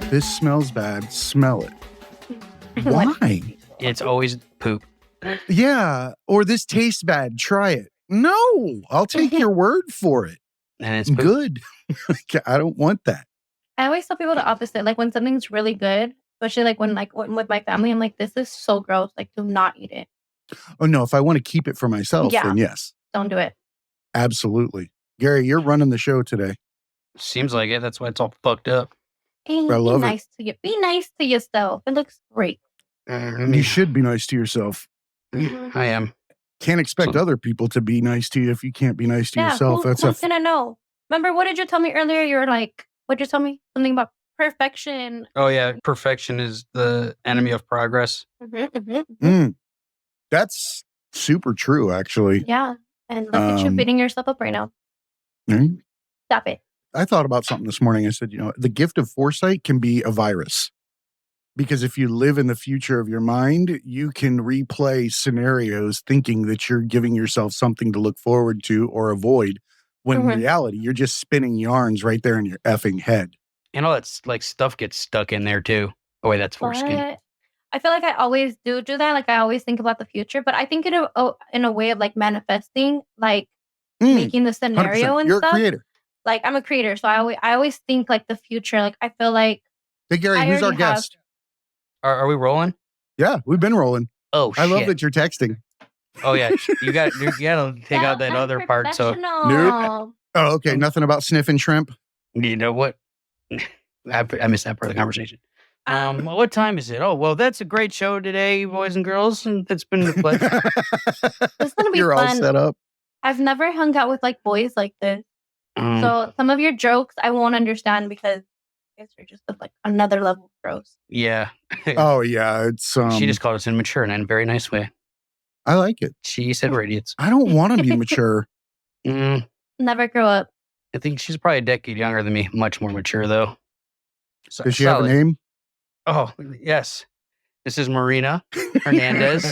This smells bad. Smell it. Why? It's always poop. Yeah. Or this tastes bad. Try it. No, I'll take your word for it. And it's poop. Good. I don't want that. I always tell people the opposite. Like when something's really good, especially like when with my family, I'm like, this is so gross. Like, do not eat it. Oh no, if I want to keep it for myself, then yes. Don't do it. Absolutely. Gary, you're running the show today. Seems like it. That's why it's all fucked up. Hey, I love it. Be nice to yourself. It looks great. You should be nice to yourself. I am. Can't expect other people to be nice to you if you can't be nice to yourself. Who's gonna know? Remember, what did you tell me earlier? You were like, what did you tell me? Something about perfection. Oh yeah, perfection is the enemy of progress. That's super true, actually. Yeah, and look at you beating yourself up right now. Stop it. I thought about something this morning. I said, the gift of foresight can be a virus. Because if you live in the future of your mind, you can replay scenarios thinking that you're giving yourself something to look forward to or avoid, when in reality, you're just spinning yarns right there in your effing head. And all that stuff gets stuck in there too. Oh wait, that's foreskin. I feel like I always do that. Like I always think about the future, but I think in a way of like manifesting, like making the scenario 100%. and you're stuff. You're a creator. Like I'm a creator, so I always think like the future. Like I feel like. Hey Gary, who's our guest? Are we rolling? Yeah, we've been rolling. Oh, I love that you're texting. Oh yeah, you got to take out that other part. So nope. Oh, okay. Nothing about sniffing shrimp. You know what? I missed that part of the conversation. What time is it? Oh, well, that's a great show today, boys and girls, and it's been a pleasure. It's gonna be You're fun. all set up. I've never hung out with like boys like this. So some of your jokes I won't understand because you guys are just like another level of gross. Yeah. Oh yeah, it's She just called us immature in a very nice way. I like it. She said we're idiots. I don't want to be mature. Never grow up. I think she's probably a decade younger than me. Much more mature though. Does she have a name? Oh yes. This is Marina Hernandez.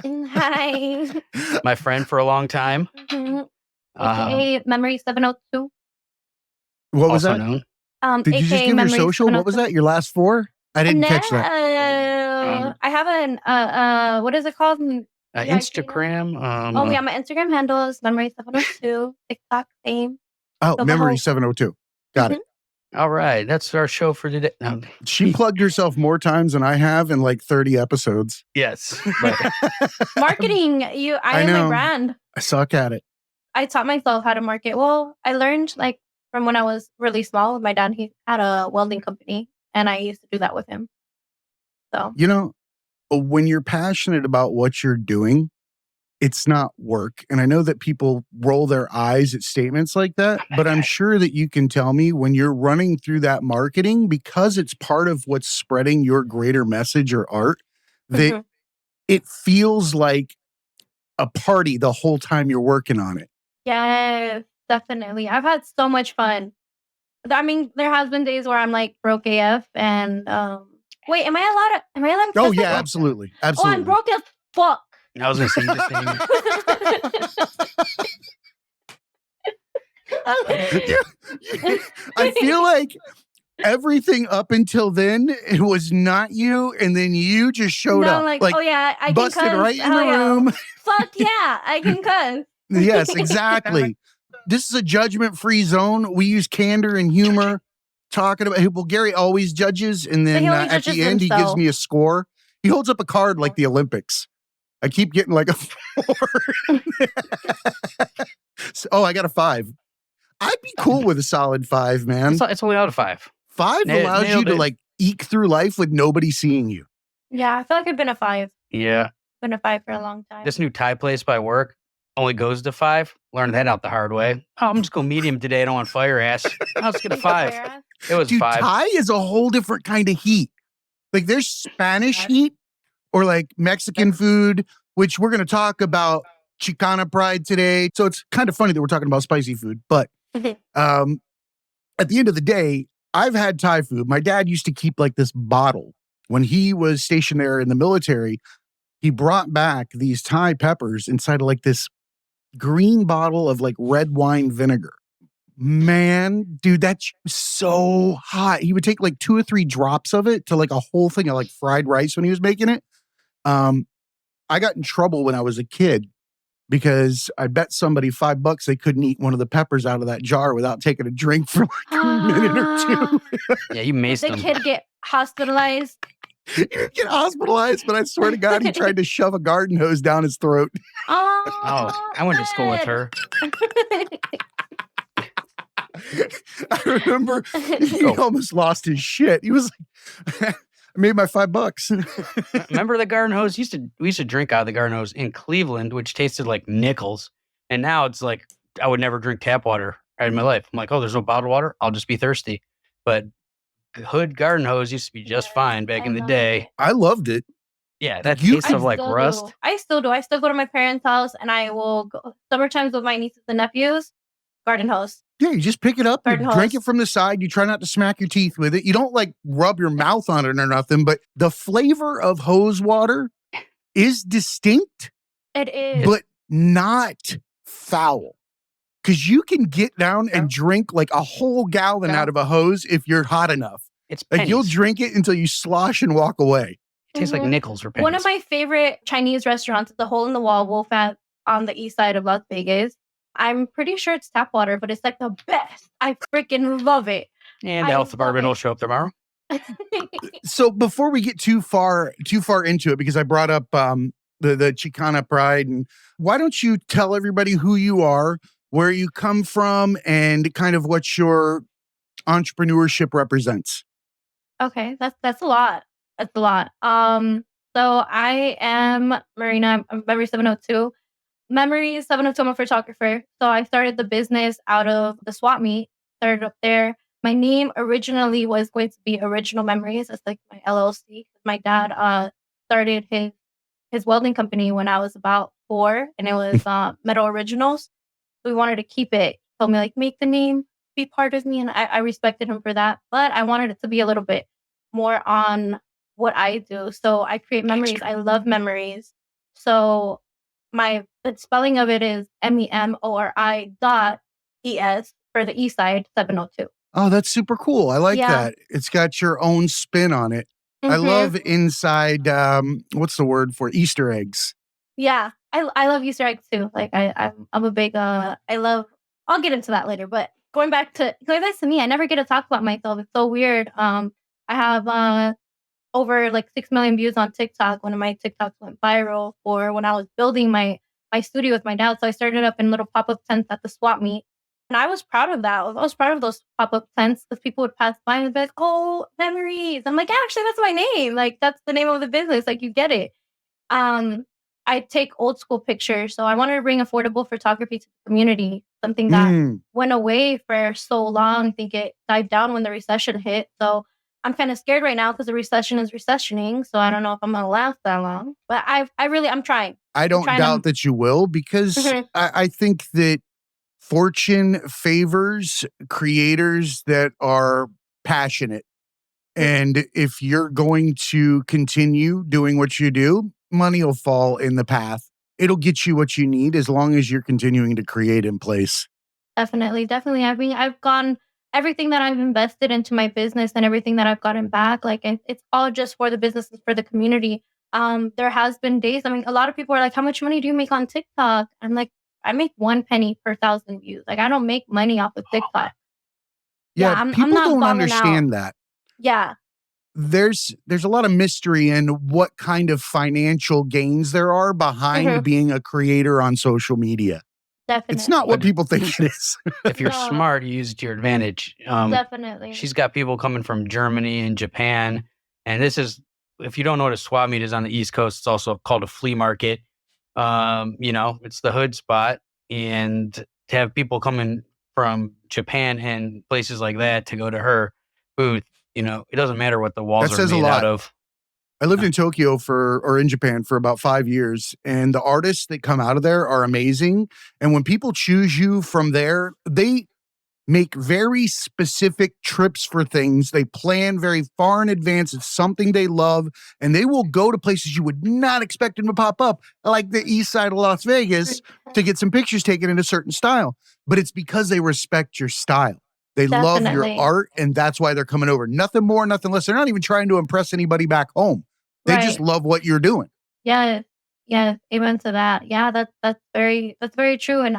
Hi. My friend for a long time. AKA Memory 702. What was that? Known. Did you just give your social? What was that? Your last four? I didn't catch that. I have an what is it called? Instagram. Yeah, my Instagram handle is Memory 702. TikTok same. Oh, Memory 702. Got it. All right, that's our show for today. She plugged herself more times than I have in like 30 episodes. Yes. Marketing. I am my brand. I suck at it. I taught myself how to market. Well, I learned like from when I was really small with my dad. He had a welding company and I used to do that with him. So, when you're passionate about what you're doing, it's not work. And I know that people roll their eyes at statements like that, but I'm sure that you can tell me when you're running through that marketing, because it's part of what's spreading your greater message or art, that it feels like a party the whole time you're working on it. Yes, definitely. I've had so much fun. I mean, there has been days where I'm like broke AF and wait, am I allowed to Oh yeah, absolutely. Oh, I'm broke as fuck. I was gonna say just I feel like everything up until then, it was not you, and then you just showed up. Like, oh yeah, I can busted cuss. right in the room. Fuck yeah, I can cuss. Yes, exactly. This is a judgment-free zone. We use candor and humor. Talking about, well, Gary always judges, and then at the end, he gives me a score. He holds up a card like the Olympics. I keep getting like a 4. I got a 5. I'd be cool with a solid 5, man. It's only out of 5. 5 allows you to like eke through life with nobody seeing you. Yeah, I feel like I've been a 5. Yeah. Been a 5 for a long time. This new Thai place by work, only goes to 5. Learned that out the hard way. Oh, I'm just going medium today. I don't want fire ass. Let's get a 5. It was Dude, 5. Thai is a whole different kind of heat. Like there's Spanish heat or like Mexican food, which we're going to talk about Chicana pride today. So it's kind of funny that we're talking about spicy food. But at the end of the day, I've had Thai food. My dad used to keep like this bottle. When he was stationed there in the military, he brought back these Thai peppers inside of like this green bottle of like red wine vinegar. Man, dude, that's so hot. He would take like 2 or 3 drops of it to like a whole thing of like fried rice when he was making it. I got in trouble when I was a kid because I bet somebody $5 they couldn't eat one of the peppers out of that jar without taking a drink for like a minute or 2. Yeah, you maced The them. kid get hospitalized. You get hospitalized, but I swear to God, he tried to shove a garden hose down his throat. Oh, I went to school with her. I remember he almost lost his shit. He was like, I made my $5. Remember the garden hose? We used to drink out of the garden hose in Cleveland, which tasted like nickels. And now it's like I would never drink tap water in my life. I'm like, oh, there's no bottled water. I'll just be thirsty. But hood garden hose used to be just fine back in the day. I loved it. Yeah, that taste of like rust. I still do. I still go to my parents' house and I will go summertime with my nieces and nephews. Garden hose. Yeah, you just pick it up, you Garden drink hose. it from the side. You try not to smack your teeth with it. You don't like rub your mouth on it or nothing, but the flavor of hose water is distinct, It is. but not foul. Because you can get down and drink like a whole gallon out of a hose if you're hot enough. It's Like pennies. you'll drink it until you slosh and walk away. It tastes like nickels or pennies. One of my favorite Chinese restaurants is the Hole in the Wall Wolf at on the east side of Las Vegas. I'm pretty sure it's tap water, but it's like the best. I freaking love it. And the health department will show up tomorrow. So before we get too far into it, because I brought up the Chicana pride, and why don't you tell everybody who you are, where you come from, and kind of what your entrepreneurship represents? Okay, that's a lot. That's a lot. So I am Marina. I'm Memory 702. Memory 702. I'm a photographer. So I started the business out of the swap meet. Started up there. My name originally was going to be Original Memories. It's like my LLC. My dad started his welding company when I was about 4, and it was Metal Originals. So we wanted to keep it. He told me like make the name be part of me, and I respected him for that. But I wanted it to be a little bit more on what I do. So I create memories. I love memories. So the spelling of it is MEMORI.ES for the East Side 702. Oh, that's super cool. I like that. It's got your own spin on it. I love inside, what's the word for Easter eggs? Yeah, I love Easter eggs too. Like I'm a big, I'll get into that later, but going back to me, I never get to talk about myself. It's so weird. I have over like 6 million views on TikTok. One of my TikToks went viral for when I was building my studio with my dad. So I started up in little pop-up tents at the swap meet. And I was proud of that. I was proud of those pop-up tents because people would pass by and be like, oh, memories. I'm like, actually, that's my name. Like, that's the name of the business. Like, you get it. I take old school pictures. So I wanted to bring affordable photography to the community, something that went away for so long. I think it died down when the recession hit. So I'm kind of scared right now because the recession is recessioning. So I don't know if I'm going to last that long. But I'm trying. I don't doubt that you will, because I think that fortune favors creators that are passionate. And if you're going to continue doing what you do, money will fall in the path. It'll get you what you need as long as you're continuing to create in place. Definitely. I mean, I've gone everything that I've invested into my business and everything that I've gotten back. Like it's all just for the business and for the community. There has been days. I mean, a lot of people are like, "How much money do you make on TikTok?" I'm like, I make 1 penny per 1,000 views. Like I don't make money off of TikTok. Yeah, people not don't balling understand out. that. Yeah. There's a lot of mystery in what kind of financial gains there are behind being a creator on social media. Definitely. It's not what people think it is. If you're smart, you use it to your advantage. Definitely. She's got people coming from Germany and Japan. And this is, if you don't know what a swap meet is on the East Coast, it's also called a flea market. It's the hood spot, and to have people coming from Japan and places like that to go to her booth, it doesn't matter what the walls That are says a made lot. out of. I lived in Tokyo or in Japan for about 5 years, and the artists that come out of there are amazing. And when people choose you from there, they make very specific trips for things. They plan very far in advance. It's something they love, and they will go to places you would not expect them to pop up, like the east side of Las Vegas, to get some pictures taken in a certain style. But it's because they respect your style. They love your Definitely. art, and that's why they're coming over. Nothing more, nothing less. They're not even trying to impress anybody back home. They just Right. love what you're doing. Yes. Yes. Amen to that. Yeah, that's very true. And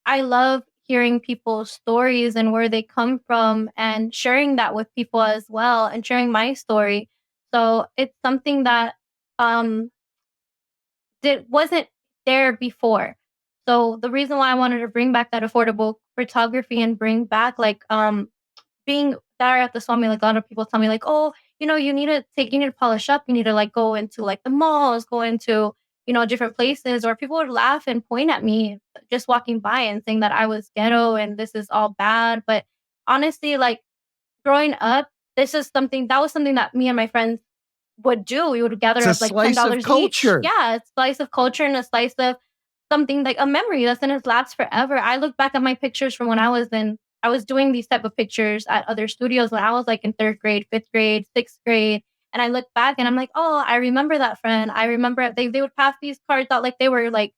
I love hearing people's stories and where they come from and sharing that with people as well and sharing my story. So it's something that um wasn't there before. So the reason why I wanted to bring back that affordable photography and bring back being there at the swap meet, like a lot of people tell me like, oh, you need to polish up. You need to like go into like the malls, go into, different places, or people would laugh and point at me just walking by and saying that I was ghetto and this is all bad. But honestly, like growing up, that was something that me and my friends would do. We would gather It's a up like $10 slice of each. culture. Yeah, it's a slice of culture and a slice of something like a memory that's gonna last forever. I look back at my pictures from when I was doing these type of pictures at other studios when I was like in 3rd grade, 5th grade, 6th grade. And I look back and I'm like, oh, I remember that friend. I remember they would pass these cards out like they were like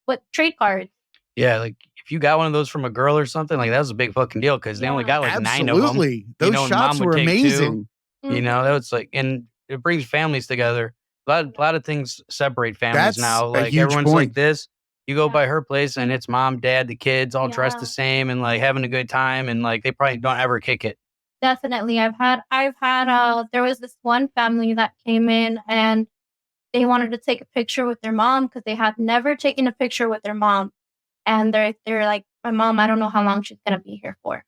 what trade cards. Yeah, like if you got one of those from a girl or something, like that was a big fucking deal because they only Yeah. got like 9 of them. Absolutely. Those And mom shots would were take 2. amazing. That was like, and it brings families together. A lot of things separate families That's now. a Like huge everyone's point. like this. You go Yeah. by her place and it's mom, dad, the kids all dressed the Yeah. same and like having a good time, and like they probably don't ever kick it. Definitely. There was this one family that came in and they wanted to take a picture with their mom because they had never taken a picture with their mom. And they're like, my mom, I don't know how long she's gonna be here for.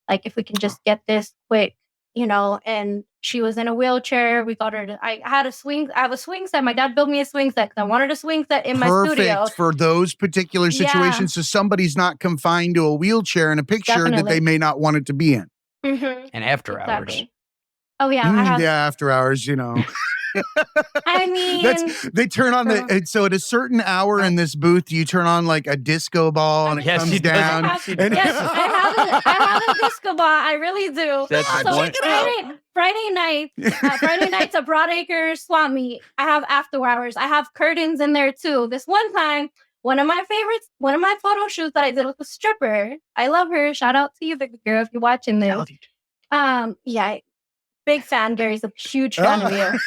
Like if we can just get this quick, and she was in a wheelchair. We got her to I have a swing set. My dad built me a swing set because I wanted a swing set in my studio. Perfect for those particular Yeah. situations. So somebody's not confined to a wheelchair in a picture that they Definitely. may not want it to be in. Mhm. And after hours. Exactly. Oh yeah, I have. Yeah, after hours, I mean, they turn on so at a certain hour in this booth, you turn on like a disco ball and it Yes, comes he does. down. Yes, yes, I have a disco ball. I really do. That's So the point. Friday nights at Broadacre Swap Meet. I have after hours. I have curtains in there too. This one time, one of my photo shoots that I did with a stripper. I love her. Shout out to you, Victor girl, if you're watching this. Yeah, big fan. Gary's a huge fan of you.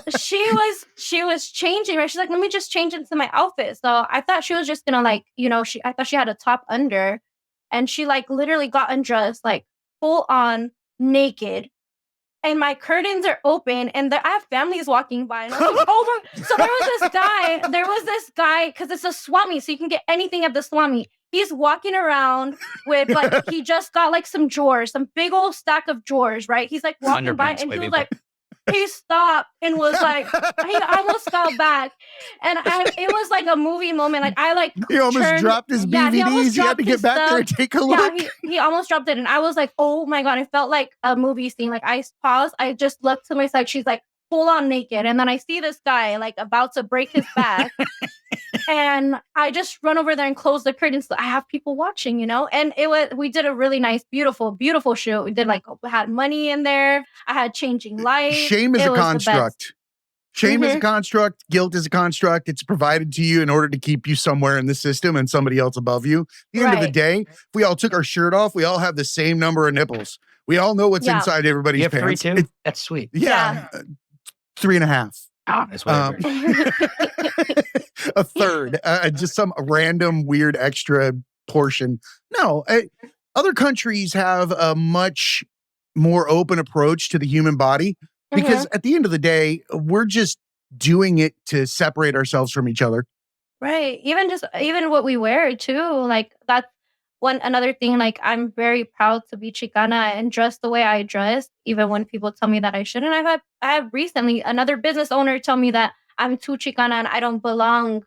She was changing, right? She's like, let me just change into my outfit. So I thought she was just gonna I thought she had a top under, and she like literally got undressed, like full on naked. And my curtains are open, and I have families walking by. And I was like, oh my! So there was this guy, because it's a swap meet, so you can get anything at the swap meet. He's walking around with like he just got like some drawers, some big old stack of drawers, right? He's like walking by, Underpants, and he baby. was like, he stopped and was like, he almost fell back, and it was like a movie moment. Like He almost dropped his BVDs. He had to get back there and take a look. Yeah, he almost dropped it, and I was like, oh my god! It felt like a movie scene. Like I paused, I just looked to my side. She's like full on naked, and then I see this guy like about to break his back. And I just run over there and close the curtains. I have people watching, and we did a really nice, beautiful, beautiful shoot. We did had money in there. I had changing lights. Shame is a construct. Shame is a construct. Guilt is a construct. It's provided to you in order to keep you somewhere in the system and somebody else above you. At the end of the day, if we all took our shirt off, we all have the same number of nipples. We all know what's inside everybody's you have pants. 3 too? That's sweet. Yeah. 3.5. That's whatever. A third, just some random weird extra portion. No, other countries have a much more open approach to the human body because at the end of the day, we're just doing it to separate ourselves from each other. Right. Even what we wear too. Like that's another thing. Like I'm very proud to be Chicana and dress the way I dress, even when people tell me that I shouldn't. I have recently another business owner tell me that I'm too Chicana and I don't belong.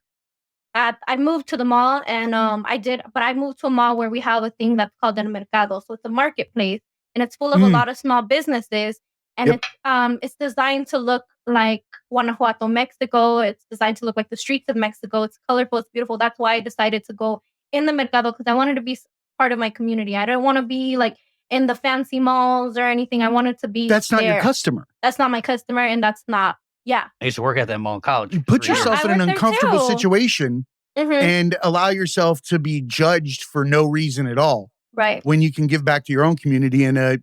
I moved to the mall and I moved to a mall where we have a thing that's called El Mercado. So it's a marketplace and it's full of a Mm, lot of small businesses and yep. it's designed to look like Guanajuato, Mexico. It's designed to look like the streets of Mexico. It's colorful, it's beautiful. That's why I decided to go in the Mercado because I wanted to be part of my community. I don't want to be like in the fancy malls or anything. I wanted to be That's not your there. customer. That's not my customer and that's not I used to work at that mall in college. You put for years. yourself I in an worked there uncomfortable too. situation Mhm. and allow yourself to be judged for no reason at all Right. when you can give back to your own community in a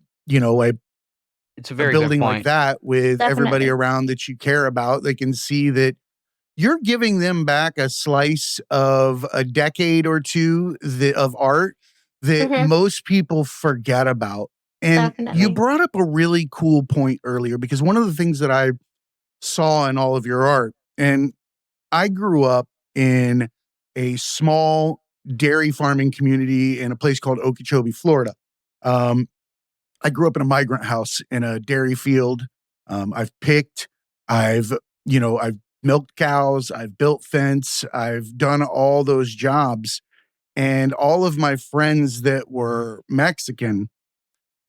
It's a very building good like point. that with everybody Definitely. around that you care about. They can see that you're giving them back a slice of a decade or two of art that Mhm. most people forget about. And you Definitely. brought up a really cool point earlier because one of the things that I saw in all of your art, and I grew up in a small dairy farming community in a place called Okeechobee, Florida. Um, I grew up in a migrant house in a dairy field. I've picked, I've milked cows, I've built fence, I've done all those jobs. And all of my friends that were Mexican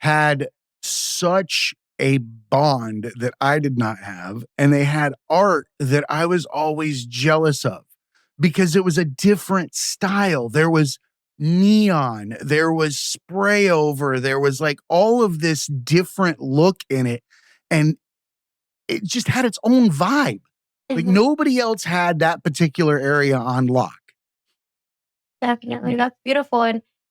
had such a bond that I did not have. And they had art that I was always jealous of because it was a different style. There was neon, there was spray over, there was like all of this different look in it. And it just had its own vibe. Like Mhm. nobody else had that particular area on lock. Definitely. That's beautiful.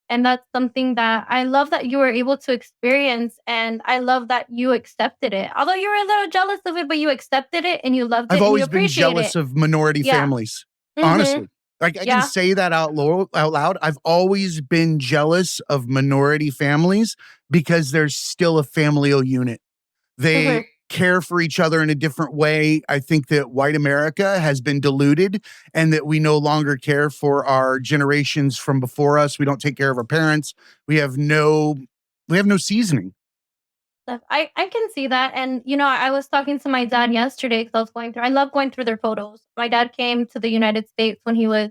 And that's something that I love that you were able to experience and I love that you accepted it. Although you were a little jealous of it, but you accepted it and you loved I've it and you always been appreciate jealous it. of minority Yeah. families. Mhm. Honestly. Like I can Yeah. say that out loud. I've always been jealous of minority families because there's still a familial unit. Mhm. They care for each other in a different way. I think that white America has been diluted and that we no longer care for our generations from before us. We don't take care of our parents. We have no seasoning. I can see that. And, I was talking to my dad yesterday because I love going through their photos. My dad came to the United States when he was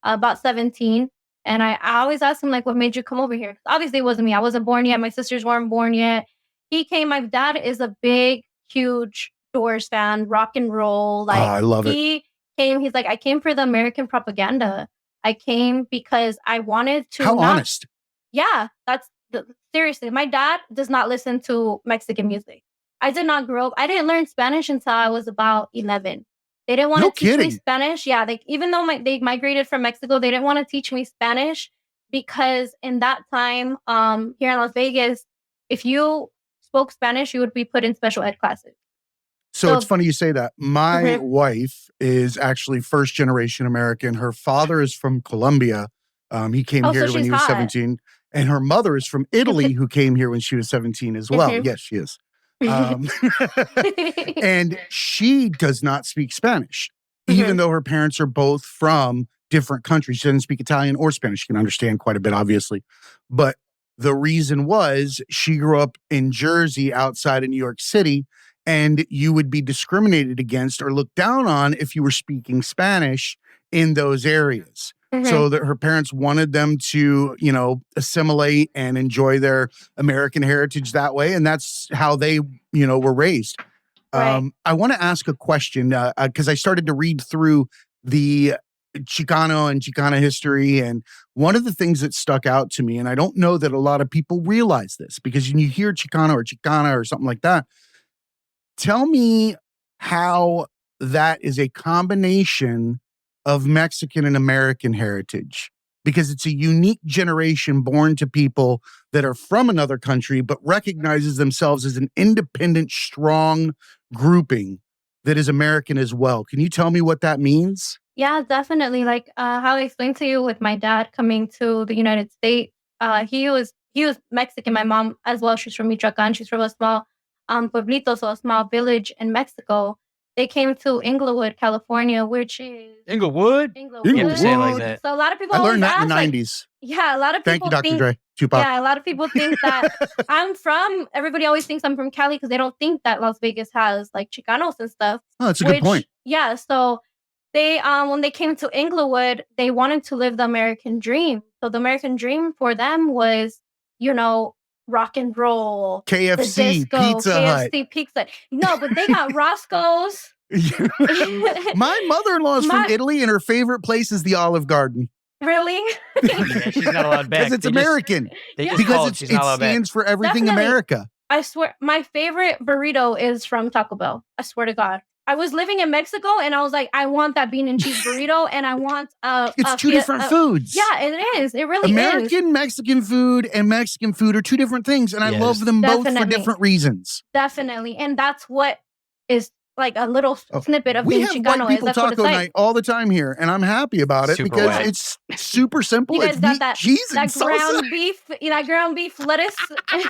about 17. And I always ask him, like, what made you come over here? 'Cause obviously, it wasn't me. I wasn't born yet. My sisters weren't born yet. He came. My dad is a big, huge Doors fan, rock and roll. Like, I love it. he came. He's like, I came for the American propaganda. I came because I wanted to How not. honest. Yeah, seriously. My dad does not listen to Mexican music. I did not grow up. I didn't learn Spanish until I was about 11. They didn't want No to teach me kidding. Spanish. Yeah, even though they migrated from Mexico, they didn't want to teach me Spanish because in that time, here in Las Vegas, if you spoke Spanish, you would be put in special ed classes. So it's So, funny you say that. My mhm. wife is actually first generation American. Her father is from Colombia. He came Oh, so here when she's he was hot. 17. And her mother is from Italy, who came here when she was 17 as well. Mhm. Yes, she is. Um, and she does not speak Spanish, even Mhm. though her parents are both from different countries. She doesn't speak Italian or Spanish. She can understand quite a bit, obviously. But the reason was she grew up in Jersey outside of New York City, and you would be discriminated against or looked down on if you were speaking Spanish in those areas. Mhm. So that her parents wanted them to, assimilate and enjoy their American heritage that way. And that's how they, were raised. Right. I want to ask a question because I started to read through the Chicano and Chicana history. And one of the things that stuck out to me, and I don't know that a lot of people realize this because when you hear Chicana or something like that, tell me how that is a combination of Mexican and American heritage because it's a unique generation born to people that are from another country but recognizes themselves as an independent, strong grouping that is American as well. Can you tell me what that means? Yeah, definitely. Like how I explained to you with my dad coming to the United States, he was Mexican. My mom as well. She's from Michoacan. She's from a small pueblito, so a small village in Mexico. They came to Inglewood, California, which is Inglewood? You have to say it like Inglewood. Inglewood. that. So a lot of people I always learned that in ask, the like, 90s. Yeah, a lot of Thank you, people Dr. think. Dre. Tupac. Yeah, a lot of people think that everybody always thinks I'm from Cali because they don't think that Las Vegas has like Chicanos and stuff. Oh, that's a good point. Yeah, so they when they came to Inglewood, they wanted to live the American dream. So the American dream for them was, rock and roll, the KFC, disco, Pizza Hut. KFC, Pizza. No, but they got Roscoe's. My mother-in-law is from Italy, and her favorite place is the Olive Garden. Really? Yeah, she's not allowed back. Because it's American. Because it stands for everything Definitely. America. I swear, my favorite burrito is from Taco Bell. I swear to God. I was living in Mexico, and I was like, I want that bean and cheese burrito, and I want It's two different foods. Yeah, it is. It really is. American Mexican food and Mexican food are two different things, and I love them both for different reasons. Definitely, and that's what is like a little snippet of we being have Chicano. white people taco night all the time here, and I'm happy about it because it's super simple. You guys it's got meat, that, cheese, that and salsa. ground beef, lettuce,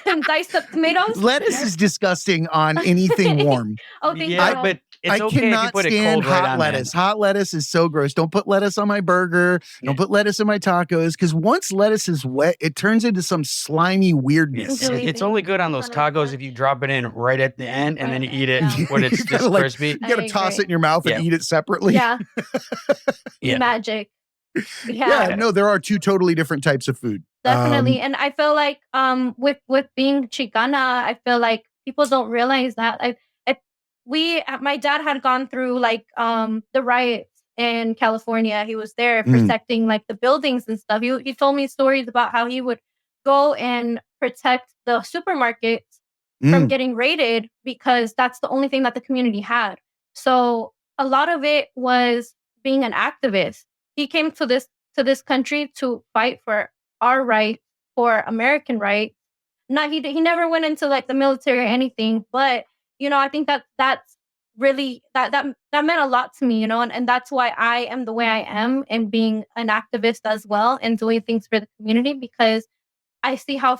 and diced up tomatoes. Lettuce is disgusting on anything warm. Thank you. But it's I okay cannot if you put it stand cold right hot on lettuce. that. Hot lettuce is so gross. Don't put lettuce on my burger. Don't put lettuce in my tacos, because once lettuce is wet, it turns into some slimy weirdness. It's only good on those tacos if you drop it in right at the end and then you eat it when it's You just gotta, crispy. You got to toss it in your mouth and eat it separately. Yeah. Yeah. Magic. Yeah, no, there are two totally different types of food. Definitely. And I feel like with being Chicana, I feel like people don't realize that. My dad had gone through like the riots in California. He was there protecting like the buildings and stuff. He told me stories about how he would go and protect the supermarkets from getting raided because that's the only thing that the community had. So a lot of it was being an activist. He came to this country to fight for our rights, for American rights. He never went into like the military or anything, but I think that's really that meant a lot to me, and that's why I am the way I am and being an activist as well and doing things for the community, because I see how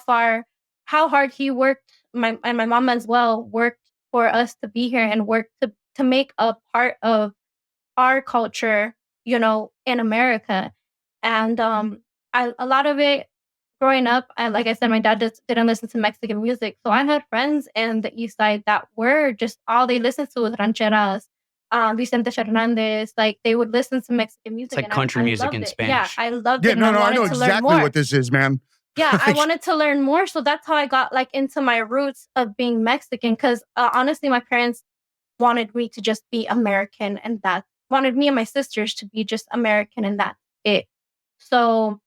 hard he worked, my mom as well worked for us to be here and worked to make a part of our culture, in America. And a lot of it growing up, like I said, my dad just didn't listen to Mexican music. So I had friends in the East Side that were just all they listened to was rancheras, Vicente Hernandez. Like they would listen to Mexican music. It's like country music in Spanish. Yeah, I loved Yeah, it. no, I know exactly what this is, man. Yeah, I wanted to learn more. So that's how I got like into my roots of being Mexican. Because honestly, my parents wanted me to just be American, and that wanted me and my sisters to be just American, and that's it. So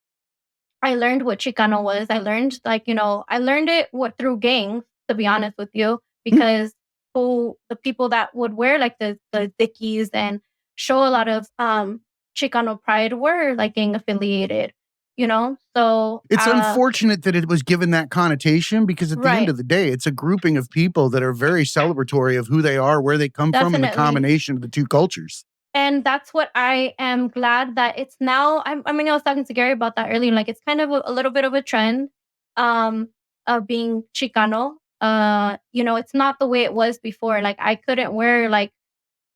I learned what Chicano was. I learned I learned it through gangs, to be honest with you, because the people that would wear like the Dickies and show a lot of Chicano pride were like gang affiliated, So it's unfortunate that it was given that connotation, because at the end of the day, it's a grouping of people that are very celebratory of who they are, where they come from, and the combination of the two cultures. And that's what I am glad that it's now. I was talking to Gary about that earlier. Like it's kind of a little bit of a trend of being Chicano. It's not the way it was before. Like I couldn't wear like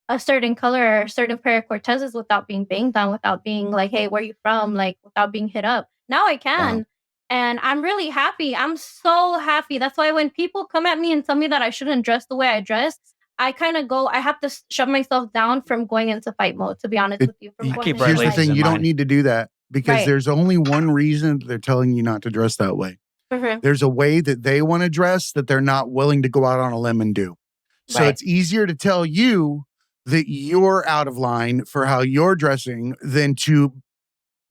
a certain color or a certain pair of Cortezes without being banged on, without being like, hey, where are you from? Like without being hit up. Now I can. Wow. And I'm really happy. I'm so happy. That's why when people come at me and tell me that I shouldn't dress the way I dress, I kind of I have to shut myself down from going into fight mode, to be honest with you. Here's the thing, you don't need to do that, because there's only one reason they're telling you not to dress that way. Mm-hmm. There's a way that they want to dress that they're not willing to go out on a limb and do. So it's easier to tell you that you're out of line for how you're dressing than to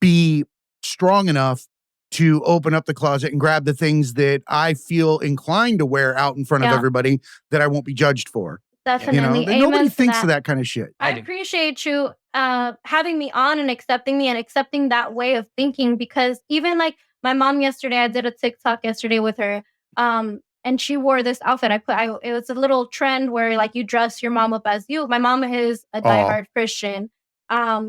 be strong enough to open up the closet and grab the things that I feel inclined to wear out in front of everybody that I won't be judged for. Definitely. Nobody thinks of that kind of shit. I appreciate you having me on and accepting me and accepting that way of thinking, because even like my mom yesterday, I did a TikTok yesterday with her, and she wore this outfit. It was a little trend where like you dress your mom up as you. My mom is a diehard Christian.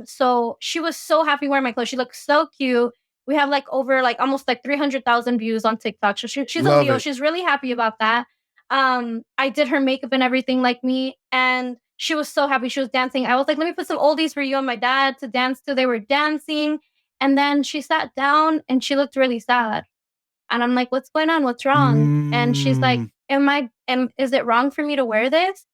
So she was so happy wearing my clothes. She looked so cute. We have like over like almost like 300,000 views on TikTok. So she's a Leo. She's really happy about that. I did her makeup and everything like me, and she was so happy. She was dancing. I was like, let me put some oldies for you and my dad to dance to. They were dancing, And then she sat down and she looked really sad. And I'm like, what's going on? What's wrong? And she's like, is it wrong for me to wear this?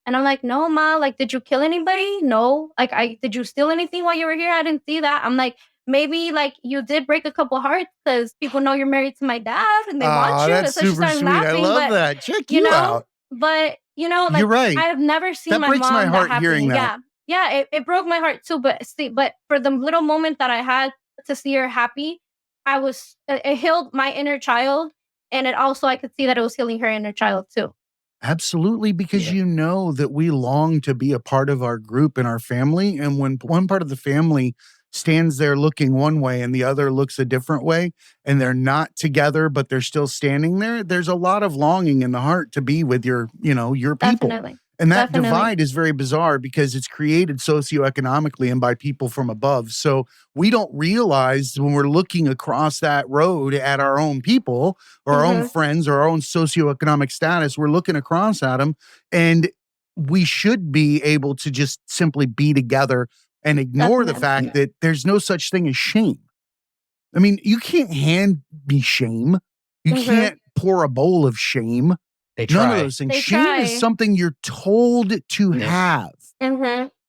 And I'm like, no, Ma, like, did you kill anybody? No. Like, did you steal anything while you were here? I didn't see that. I'm like, maybe like you did break a couple hearts because people know you're married to my dad and they want you. That's So she super started sweet. laughing, I love but, that. Check you you know, out. but like You're right. I have never seen That my breaks mom my heart that happy. hearing that. Yeah, it broke my heart too. But for the little moment that I had to see her happy, it healed my inner child, and I could see that it was healing her inner child too. Absolutely, because you know that we long to be a part of our group and our family. And when one part of the family stands there looking one way and the other looks a different way, and they're not together, but they're still standing there, there's a lot of longing in the heart to be with your people. Definitely. And that divide is very bizarre because it's created socioeconomically and by people from above. So we don't realize when we're looking across that road at our own people or our own friends or our own socioeconomic status, we're looking across at them, and we should be able to just simply be together and ignore the fact that there's no such thing as shame. I mean, you can't hand me shame. You can't pour a bowl of shame. None of those things. Shame is something you're told to have.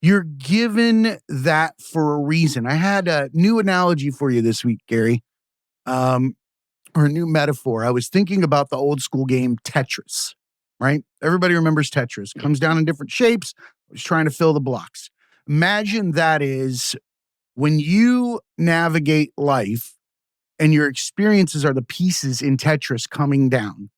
You're given that for a reason. I had a new analogy for you this week, Gary, or a new metaphor. I was thinking about the old school game Tetris, right? Everybody remembers Tetris. Comes down in different shapes. I was trying to fill the blocks. Imagine that is when you navigate life and your experiences are the pieces in Tetris coming down.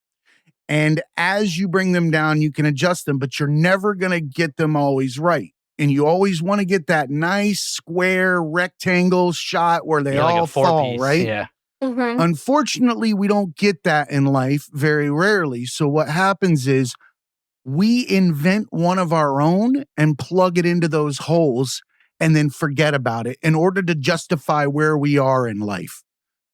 And as you bring them down, you can adjust them, but you're never going to get them always right. And you always want to get that nice square rectangle shot where they all fall, right? Yeah. Unfortunately, we don't get that in life very rarely. So what happens is we invent one of our own and plug it into those holes and then forget about it in order to justify where we are in life.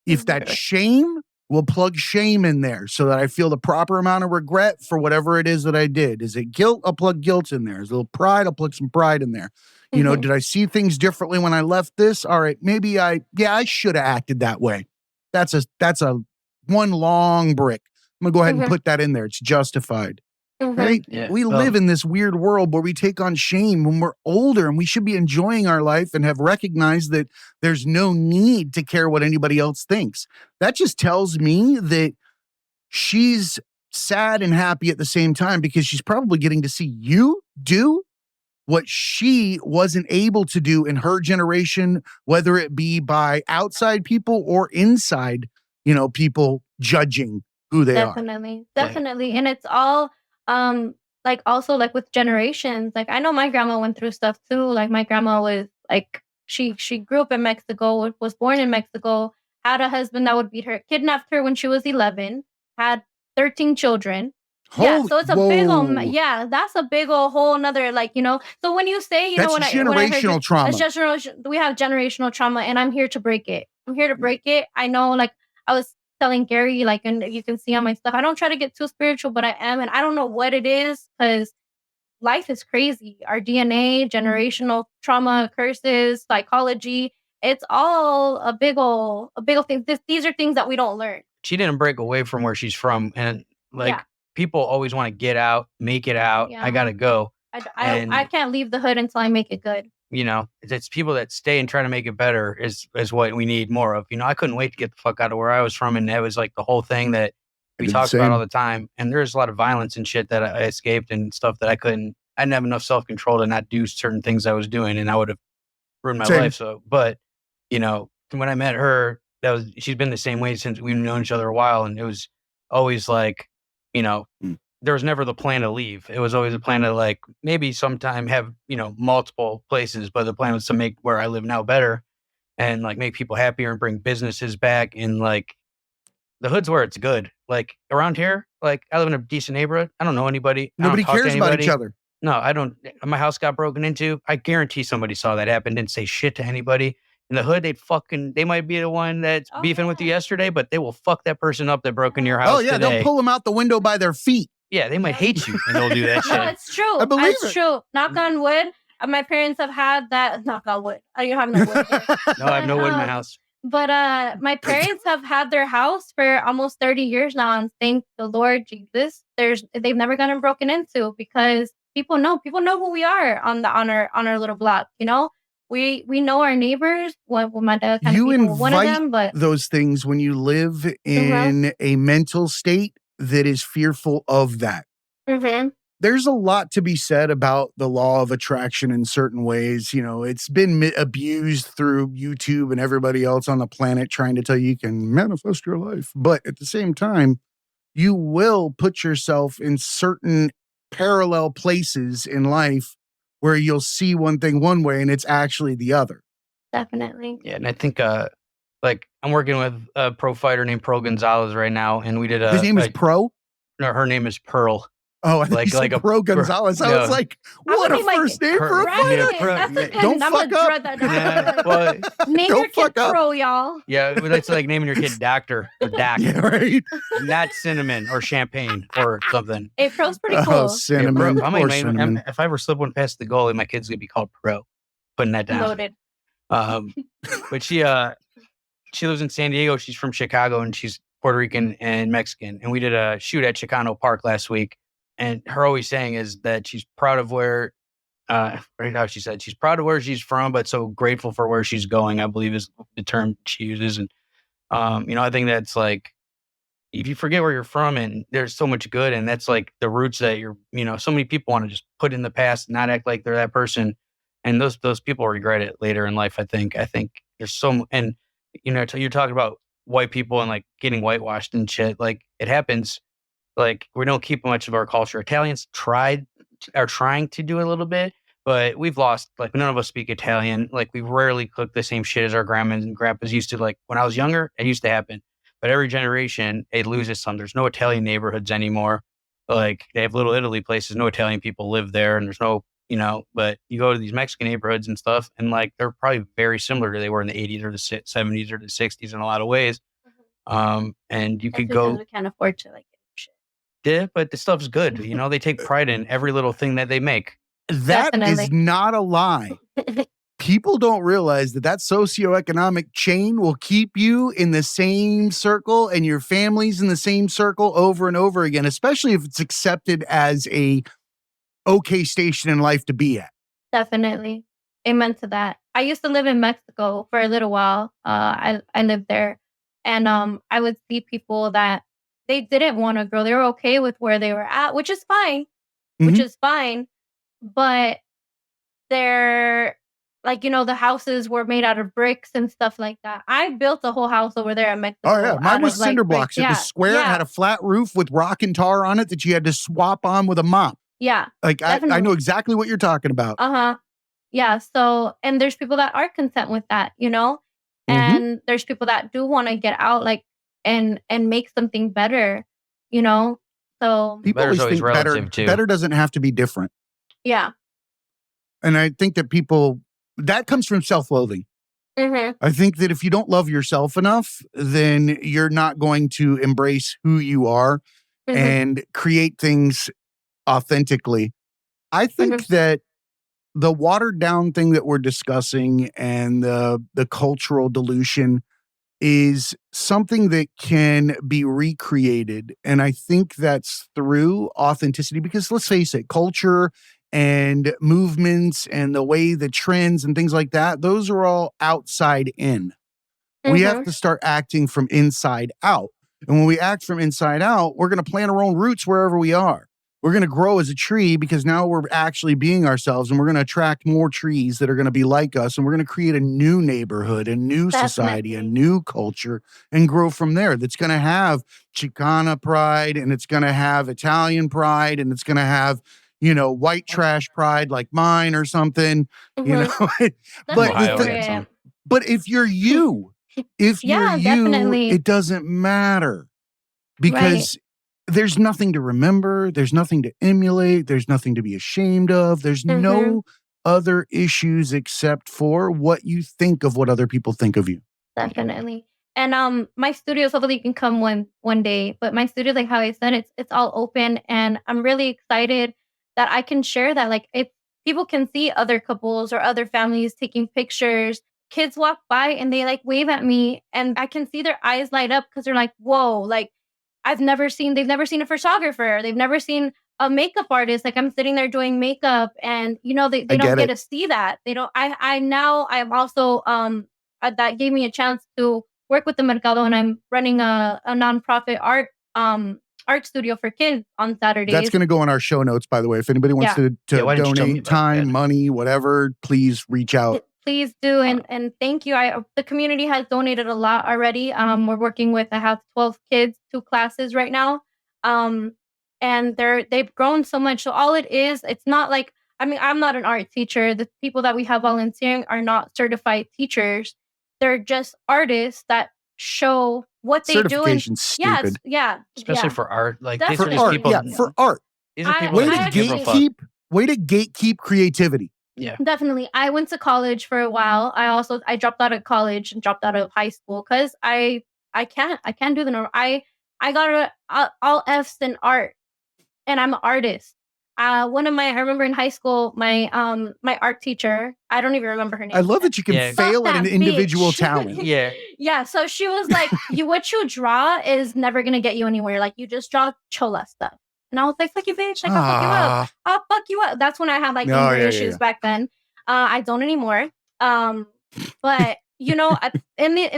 If that's shame, we'll plug shame in there so that I feel the proper amount of regret for whatever it is that I did. Is it guilt? I'll plug guilt in there. Is it a little pride? I'll plug some pride in there. You know, did I see things differently when I left this? All right, maybe I should have acted that way. That's a one long brick. I'm gonna go ahead and put that in there. It's justified. Right? Yeah. We live in this weird world where we take on shame when we're older, and we should be enjoying our life and have recognized that there's no need to care what anybody else thinks. That just tells me that she's sad and happy at the same time because she's probably getting to see you do what she wasn't able to do in her generation, whether it be by outside people or inside, people judging who they are. Definitely. And it's all like also like with generations, like I know my grandma went through stuff too. Like my grandma was like, she grew up in Mexico, was born in Mexico, had a husband that would beat her, kidnapped her when she was 11, had 13 children. So it's a big old, that's a big old whole nother, like, so when you say, that's generational trauma. We have generational trauma, and I'm here to break it. I know, like I was telling Gary, like, and you can see on my stuff, I don't try to get too spiritual, but I am, and I don't know what it is because life is crazy. Our DNA, generational trauma, curses, psychology, it's all a big old thing. These are things that we don't learn. She didn't break away from where she's from, and people always want to get out, make it out. I gotta go. I can't leave the hood until I make it good. It's people that stay and try to make it better is what we need more of. I couldn't wait to get the fuck out of where I was from, and that was like the whole thing that we talked about all the time. And there's a lot of violence and shit that I escaped and stuff that I didn't have enough self-control to not do certain things I was doing, and I would have ruined my life. So, but when I met her, she's been the same way since we've known each other a while, and it was always like, there was never the plan to leave. It was always a plan to like maybe sometime have, multiple places, but the plan was to make where I live now better and like make people happier and bring businesses back. And like the hood's where it's good. Like around here, like I live in a decent neighborhood. I don't know anybody. Nobody cares about each other. No, I don't. My house got broken into. I guarantee somebody saw that happen, didn't say shit to anybody. In the hood, they might be the one that's beefing with you yesterday, but they will fuck that person up that broke into your house today. They'll pull them out the window by their feet. Yeah, they might hate you and they'll do that shit. No, it's true. I believe it's true. Knock on wood. my parents have had that. Knock on wood. I don't have no wood here. No, I have no wood in my house. But my parents have had their house for almost 30 years now, and thank the Lord Jesus, they've never gotten broken into because people know who we are on our little block. You know, we know our neighbors. Well, my dad kind You of people, one of invite them, but those things when you live in a mental state that is fearful of that. mhm. There's a lot to be said about the law of attraction in certain ways. You know, it's been abused through YouTube and everybody else on the planet trying to tell you can manifest your life. But at the same time, you will put yourself in certain parallel places in life where you'll see one thing one way and it's actually the other. Definitely. Yeah, and I think like I'm working with a pro fighter named Pearl Gonzalez right now, and we did His name is Pro. no, her name is Pearl. Oh, I think Like- you said like a Pro Gonzalez. I was no. like, I what would a be like, first name for a Right. fighter. Yeah, Pro- That's a yeah. pen. Don't I'm fuck gonna up. dread that Yeah, down. well, Name Don't your kid fuck up. Pro, y'all. yeah, that's like naming your kid Doctor or Dak, Yeah, right. not cinnamon or champagne or something. Hey, Pro's pretty Oh, cool. Yeah, cinnamon. Pro. I Poor mean, cinnamon. if I ever slip one past the goalie, my kid's gonna be called Pro. Putting that down. Loaded. But she lives in San Diego. She's from Chicago, and she's Puerto Rican and Mexican. And we did a shoot at Chicano Park last week. And her always saying is that she's proud of where, right how she said, she's proud of where she's from, but so grateful for where she's going, I believe is the term she uses. And, I think that's like, if you forget where you're from and there's so much good, and that's like the roots that so many people want to just put in the past, not act like they're that person. And those people regret it later in life. I think there's and you're talking about white people and like getting whitewashed and shit. Like it happens. Like we don't keep much of our culture. Italians are trying to do a little bit, but we've lost. Like none of us speak Italian. Like we rarely cook the same shit as our grandmas and grandpas used to. Like when I was younger, it used to happen. But every generation, it loses some. There's no Italian neighborhoods anymore. Like they have Little Italy places. No Italian people live there, and there's no, But you go to these Mexican neighborhoods and stuff, and like they're probably very similar to they were in the 80s or the 70s or the 60s in a lot of ways. And you could go. We can't afford to like shit. Yeah, but the stuff's good. They take pride in every little thing that they make. That is Definitely. not a lie. People don't realize that socioeconomic chain will keep you in the same circle and your family's in the same circle over and over again, especially if it's accepted as a okay station in life to be at. Definitely. Amen to that. I used to live in Mexico for a little while. I lived there, and I would see people that they didn't want to grow. They were okay with where they were at, which is fine. Which is fine. But they're like, the houses were made out of bricks and stuff like that. I built a whole house over there in Mexico. Oh, yeah. Mine out was of, like, cinder bricks. blocks. It Yeah. was square. It had a flat roof with rock and tar on it that you had to swap on with a mop. Yeah. Like, I Definitely. know exactly what you're talking about. Yeah. So, and there's people that are content with that, and there's people that do want to get out, like, and make something better, So, People Better's always always think better, relative, too. better doesn't have to be different. yeah. And I think that that comes from self-loathing. I think that if you don't love yourself enough, then you're not going to embrace who you are and create things authentically. I think that the watered down thing that we're discussing and the cultural dilution is something that can be recreated. And I think that's through authenticity, because let's face it, culture and movements and the way the trends and things like that, those are all outside in. We have to start acting from inside out. And when we act from inside out, we're going to plant our own roots wherever we are. We're going to grow as a tree because now we're actually being ourselves, and we're going to attract more trees that are going to be like us. And we're going to create a new neighborhood, a new society, a new culture, and grow from there. That's going to have Chicana pride, and it's going to have Italian pride, and it's going to have, white trash pride like mine or something, But if you're you, definitely. it doesn't matter because there's nothing to remember. There's nothing to emulate. There's nothing to be ashamed of. There's no other issues except for what you think of what other people think of you. Definitely. And my studio, hopefully you can come one day. But my studio, like how I said, it's all open, and I'm really excited that I can share that. Like people can see other couples or other families taking pictures. Kids walk by and they like wave at me, and I can see their eyes light up because they're like, whoa, like they've never seen a photographer. They've never seen a makeup artist. Like I'm sitting there doing makeup, and they don't get to see that. They don't, I now I'm also, that gave me a chance to work with the Mercado, and I'm running a nonprofit art studio for kids on Saturdays. That's going to go on our show notes, by the way. If anybody wants to donate time, money, whatever, please reach out. Please do. And thank you. The community has donated a lot already. We're working with, I have 12 kids, 2 classes right now. And they've grown so much. So all it is, it's not like, I mean, I'm not an art teacher. The people that we have volunteering are not certified teachers. They're just artists that show what they do. And stupid. Especially for art. Like for art. For art. These are people way to gatekeep creativity. Yeah, definitely. I went to college for a while. I dropped out of college and dropped out of high school because I can't do the normal. I got all F's in art, and I'm an artist. I remember in high school, my art teacher, I don't even remember her name. I love that you can fail at an individual talent. Yeah. So she was like, what you draw is never gonna get you anywhere. Like you just draw chola stuff. And I was like, fuck you, bitch. Like, I'll fuck you up. I'll fuck you up. That's when I had like anger issues back then. I don't anymore. But in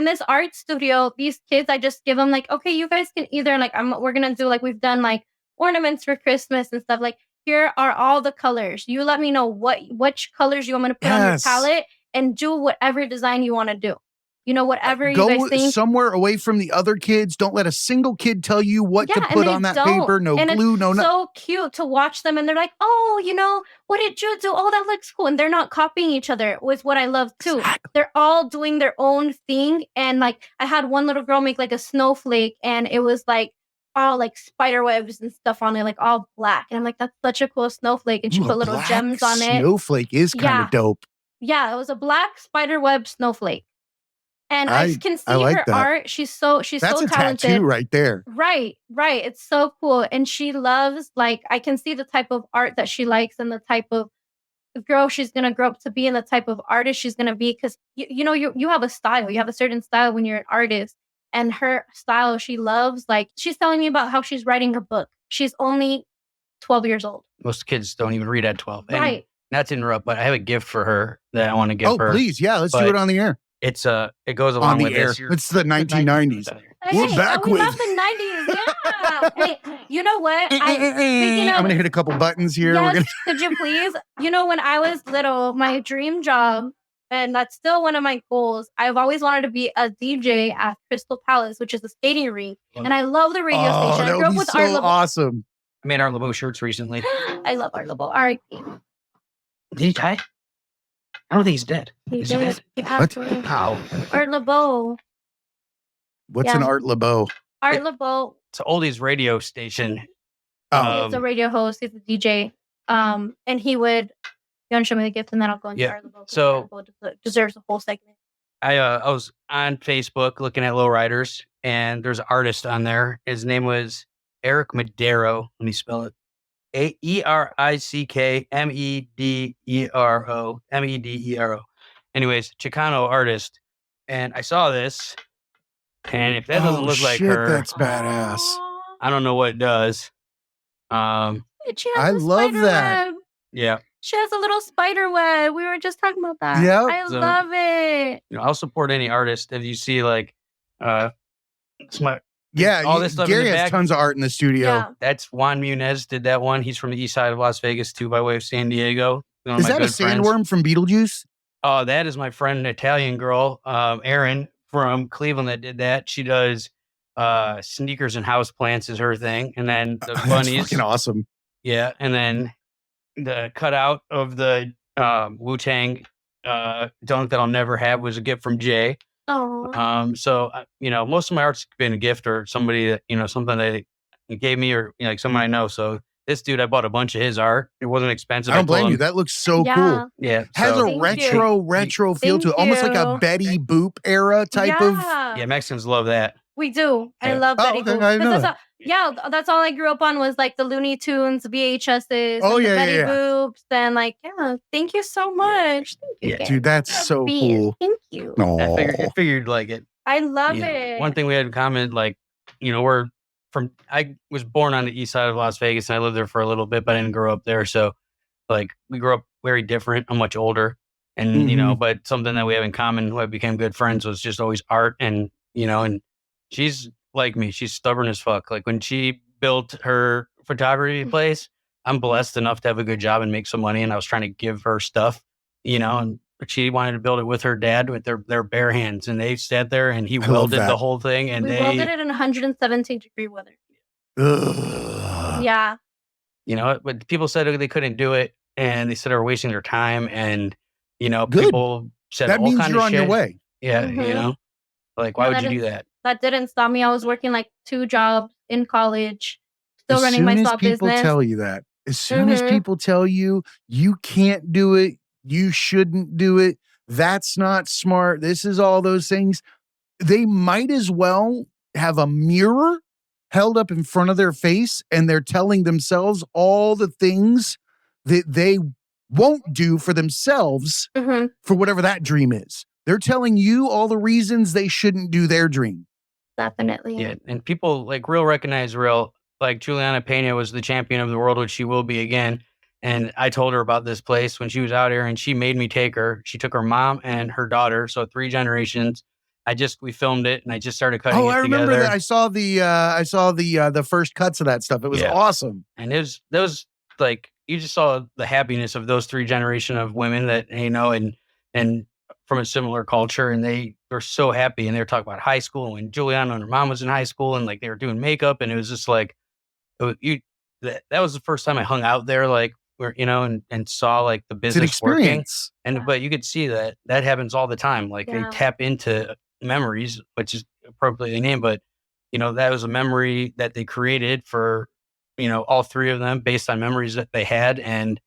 this art studio, these kids, I just give them like, okay, you guys can either like, we're gonna do like, we've done like ornaments for Christmas and stuff. Like, here are all the colors. You let me know which colors you want me to put on your palette, and do whatever design you want to do. Whatever you guys think. Go somewhere away from the other kids. Don't let a single kid tell you what to put on that paper. No glue, no nothing. It's so cute to watch them, and they're like, oh, what did you do? Oh, that looks cool. And they're not copying each other, was what I love too. Exactly. They're all doing their own thing. And like, I had one little girl make like a snowflake, and it was like all like spider webs and stuff on it, like all black. And I'm like, that's such a cool snowflake. And she put little gems on it. Snowflake is kind of dope. Yeah, it was a black spider web snowflake. And I can see her art. She's so talented. That's a tattoo right there. Right. It's so cool. And she loves, like, I can see the type of art that she likes and the type of girl she's going to grow up to be and the type of artist she's going to be. Because, you have a style. You have a certain style when you're an artist. And her style, she loves, like, she's telling me about how she's writing a book. She's only 12 years old. Most kids don't even read at 12. Right. And not to interrupt, but I have a gift for her that I want to give her. Oh, please. Yeah, let's do it on the air. It goes along with this. It's the 1990s. We're back with. We love the 90s. Yeah. Hey, you know what? I'm gonna hit a couple buttons here. Yes, could you please? When I was little, my dream job, and that's still one of my goals. I've always wanted to be a DJ at Crystal Palace, which is a skating rink, and I love the radio station. I grew up with Art LeBeau. Awesome. I made Art LeBeau shirts recently. I love Art LeBeau. R.I.P. Did he die? I don't think he's dead. He did. He passed away. How? Art LeBeau. What's an Art LeBeau? Art LeBeau. It's an oldies radio station. He's a radio host. He's a DJ. And he would. You want to show me the gift, and then I'll go into Art LeBeau. So Art LeBeau deserves a whole segment. I was on Facebook looking at lowriders, and there's an artist on there. His name was Eric Madero. Let me spell it. ERICKMEDERO. Anyways, Chicano artist. And I saw this. And if that doesn't look like her, that's badass. I don't know what it does. I love that. Web. Yeah. She has a little spider web. We were just talking about that. Yeah. I love it. I'll support any artist. If you see like smart. Yeah, all this stuff Gary in the has back, tons of art in the studio. Yeah. That's Juan Munez did that one. He's from the east side of Las Vegas too, by way of San Diego. Is that a sandworm from Beetlejuice? Oh, that is my friend, an Italian girl, Erin from Cleveland that did that. She does sneakers and house plants is her thing. And then the bunnies. That's fucking awesome. Yeah. And then the cutout of the Wu-Tang dunk that I'll never have was a gift from Jay. Oh. So most of my art's been a gift or somebody that something they gave me or like someone I know. So this dude, I bought a bunch of his art. It wasn't expensive. I don't blame you. That looks so cool. Yeah, has a retro feel to it, almost like a Betty Boop era type of. Yeah, Mexicans love that. We do. I love Betty Boop. Yeah, that's all I grew up on was like the Looney Tunes, VHSs, Oh, and the yeah, Betty yeah. Boops, and like, yeah, thank you so much. Thank you, Yeah. Dude, that's so cool. Thank you. I figured like it. I love You know, it. one thing we had in common, like, I was born on the east side of Las Vegas and I lived there for a little bit, but I didn't grow up there. So like we grew up very different. I'm much older. And, but something that we have in common, who I became good friends, was just always art. And, and she's like me. She's stubborn as fuck. Like when she built her photography place, I'm blessed enough to have a good job and make some money. And I was trying to give her stuff, and she wanted to build it with her dad with their bare hands. And they sat there and he welded the whole thing. And we welded it in 117-degree weather. Ugh. Yeah. But people said they couldn't do it. And they said they were wasting their time. And, people said that all means kind you're of on shit. your way. Yeah, like why would you do that? That didn't stop me. I was working like 2 jobs in college, still As running my soon as small people business. tell you that, as soon as people tell you you can't do it, you shouldn't do it, that's not smart, this is all those things, they might as well have a mirror held up in front of their face and they're telling themselves all the things that they won't do for themselves for whatever that dream is. They're telling you all the reasons they shouldn't do their dream. Definitely. Yeah, and people like real recognize real. Like Juliana Pena was the champion of the world, which she will be again. And I told her about this place when she was out here, and she made me take her. She took her mom and her daughter, so 3 generations. We filmed it, and I just started cutting it together. I remember that. I saw the first cuts of that stuff. It was awesome. And that was like you just saw the happiness of those 3 generation of women that and from a similar culture, and they were so happy, and they were talking about high school when Juliana and her mom was in high school, and like they were doing makeup, and it was just like that was the first time I hung out there, like where and saw like the business working, but you could see that happens all the time. Like they tap into memories, which is appropriately named, but that was a memory that they created for all 3 of them based on memories that they had, and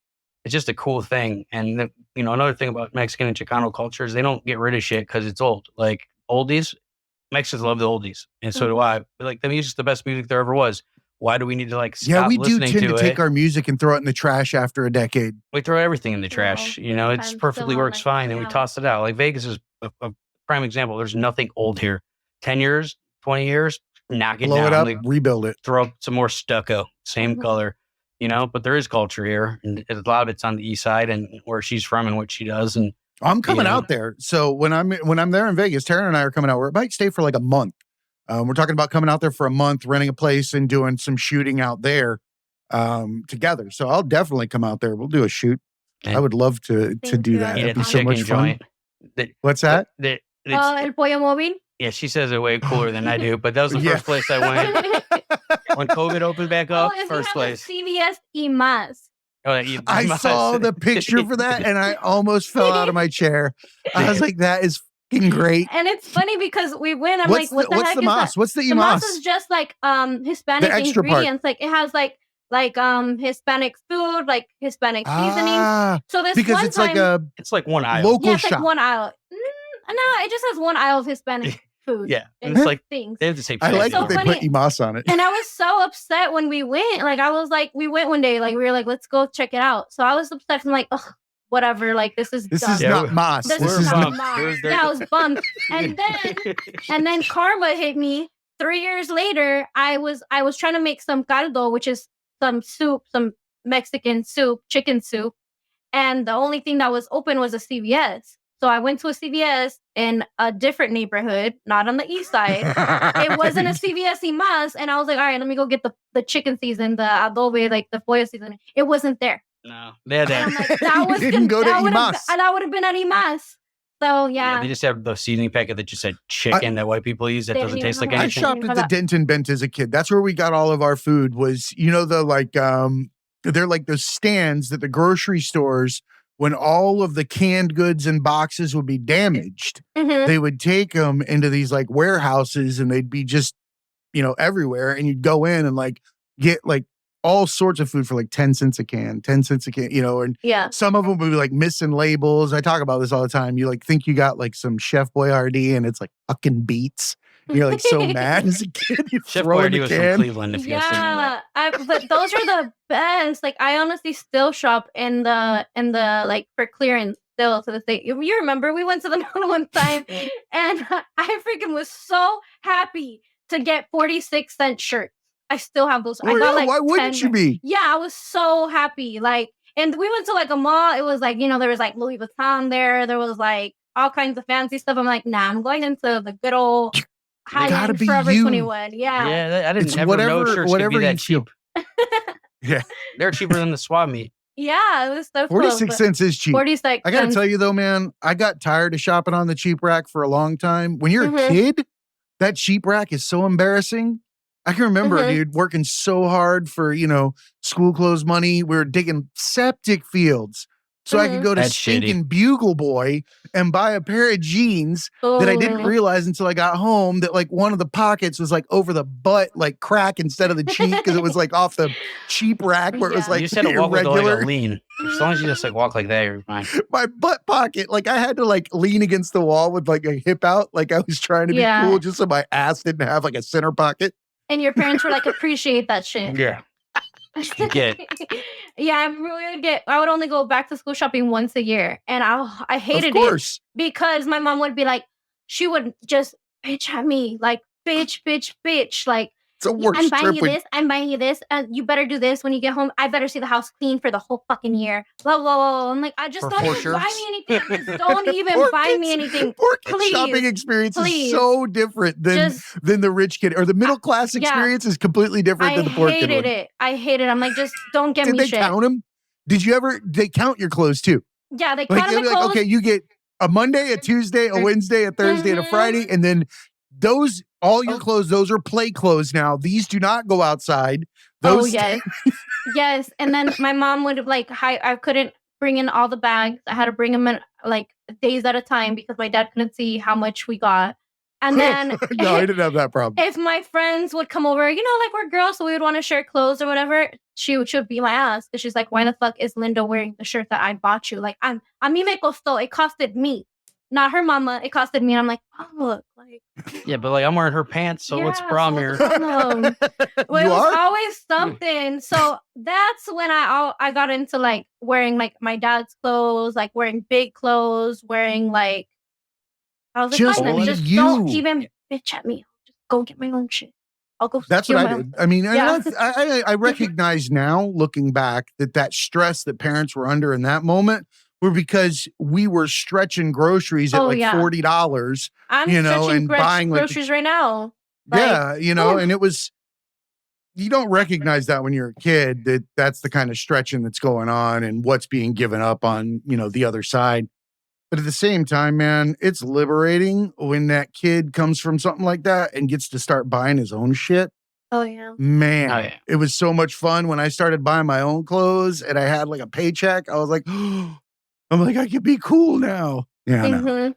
it's just a cool thing. And another thing about Mexican and Chicano culture is they don't get rid of shit because it's old. Like oldies, Mexicans love the oldies, and so do I. Like the music's the best music there ever was. Why do we need to like stop we do listening tend to it? take our music and throw it in the trash after a decade. We throw everything in the trash. It's perfectly works fine, and we toss it out. Like Vegas is a prime example. There's nothing old here. 10 years, 20 years, knock it down. Blow it up, rebuild it. Throw up some more stucco, same color. But there is culture here, and a lot of it's on the east side and where she's from and what she does. And I'm coming out there. So when I'm there in Vegas, Taryn and I are coming out. We might stay for like a month. We're talking about coming out there for a month, renting a place and doing some shooting out there together. So I'll definitely come out there. We'll do a shoot. I would love to do that. It'd be so much fun. What's that? El Pollo Móvil. Yeah, she says it way cooler than I do, but that was the first place I went. When COVID opened back up, first place. CVS y más. I saw the picture for that and I almost fell out of my chair. I was like, that is fucking great. And it's funny because we went, I'm like, what the heck is that? What's the The mas is just like Hispanic ingredients. Like it has like Hispanic food, like Hispanic seasoning. So this because one time, it's like one aisle. Local shop. Like one aisle. No, it just has one aisle of Hispanic food. Yeah, and it's like things. They have the same. I like that they put imas on it. And I was so upset when we went. Like I was like, we went one day. Like we were like, let's go check it out. So I was upset. I'm like, ugh, whatever. Like this is not mas. This is not mas. Yeah, I was bummed. And then karma hit me. 3 years later, I was trying to make some caldo, which is some soup, some Mexican soup, chicken soup, and the only thing that was open was a CVS. So I went to a CVS in a different neighborhood, not on the east side. It wasn't a CVS y más. And I was like, all right, let me go get the chicken season, the adobe, like the pollo season. It wasn't there. No, they had that. And I'm like, that was didn't go to Imas. That would have been at Imas. So yeah. They just have the seasoning packet that just said chicken that white people use that doesn't taste like anything. I shopped at the Denton Bent as a kid. That's where we got all of our food. Was they're like those stands that the grocery stores, when all of the canned goods and boxes would be damaged, they would take them into these like warehouses and they'd be just, everywhere. And you'd go in and like get like all sorts of food for like 10 cents a can, and some of them would be like missing labels. I talk about this all the time. You like think you got like some Chef Boyardee and it's like fucking beets. And you're like so mad as a kid. You Chef throw in Boyardee the was from can. Cleveland. If you guys didn't know that. But those are the best. Like I honestly still shop in the like for clearance still to this day. You remember we went to the mall one time and I freaking was so happy to get 46-cent shirts. I still have those. I Well, got yeah, like why wouldn't 10 you be? Yeah, I was so happy. Like, and we went to like a mall. It was like, there was like Louis Vuitton there. There was like all kinds of fancy stuff. I'm like, nah, I'm going into the good old gotta high-end be Forever you. 21. Yeah. Yeah, I didn't It's ever know shirts could be whatever that you feel. cheap. Yeah. They're cheaper than the swab meat. Yeah, it was so cool. 46 cents is cheap. 46 I gotta cents. tell you though, man, I got tired of shopping on the cheap rack for a long time. When you're a kid, that cheap rack is so embarrassing. I can remember, dude, working so hard for, school clothes money. We were digging septic fields so I could go to That's stinking Bugle Boy and buy a pair of jeans that I didn't realize until I got home that like one of the pockets was like over the butt, like crack instead of the cheek because it was like off the cheap rack where it was like you just had to walk with like irregular. a lean. As long as you just like walk like that, you're fine. My butt pocket, like I had to like lean against the wall with like a hip out, like I was trying to be cool, just so my ass didn't have like a center pocket. And your parents were like, appreciate that shit. Yeah. You get. Yeah, I would only go back to school shopping once a year. And I hated it because my mom would be like, she would just bitch at me, like, bitch. Like, it's a worst I'm buying trip you this. I'm buying you this. You better do this when you get home. I better see the house clean for the whole fucking year. Blah, blah, blah. I'm like, I just don't even buy me anything. Just don't even buy me anything. Poor kid's shopping experience is so different than the rich kid, or the middle class experience is completely different than the poor kid. I hated it. I'm like, just don't get me shit. Did they count them? They count your clothes too? Yeah, they count my clothes. Okay, you get a Monday, a Tuesday, a Wednesday, a Thursday, and a Friday, and then all your clothes, those are play clothes now. These do not go outside. Yes. Yes. And then my mom would like, I couldn't bring in all the bags. I had to bring them in like days at a time because my dad couldn't see how much we got. And then no, I didn't have that problem. If my friends would come over, like we're girls, so we would want to share clothes or whatever, she would beat my ass because she's like, why the fuck is Linda wearing the shirt that I bought you? Like, a mí me costó. It costed me. Not her mama. It costed me. And I'm like, oh, look. Like, yeah, but like I'm wearing her pants, so what's the problem here? Well, it was always something. So that's when I got into like wearing like my dad's clothes, like wearing big clothes, wearing like, I was like, don't even bitch at me. Just go get my own shit. I'll go. That's what I did. I mean, I recognize now, looking back, that stress that parents were under in that moment were because we were stretching groceries at $40. I'm stretching buying groceries right now. And it was. You don't recognize that when you're a kid, that's the kind of stretching that's going on and what's being given up on, the other side. But at the same time, man, it's liberating when that kid comes from something like that and gets to start buying his own shit. Oh, yeah. Man, It was so much fun when I started buying my own clothes and I had like a paycheck. I was like, I could be cool now. Yeah.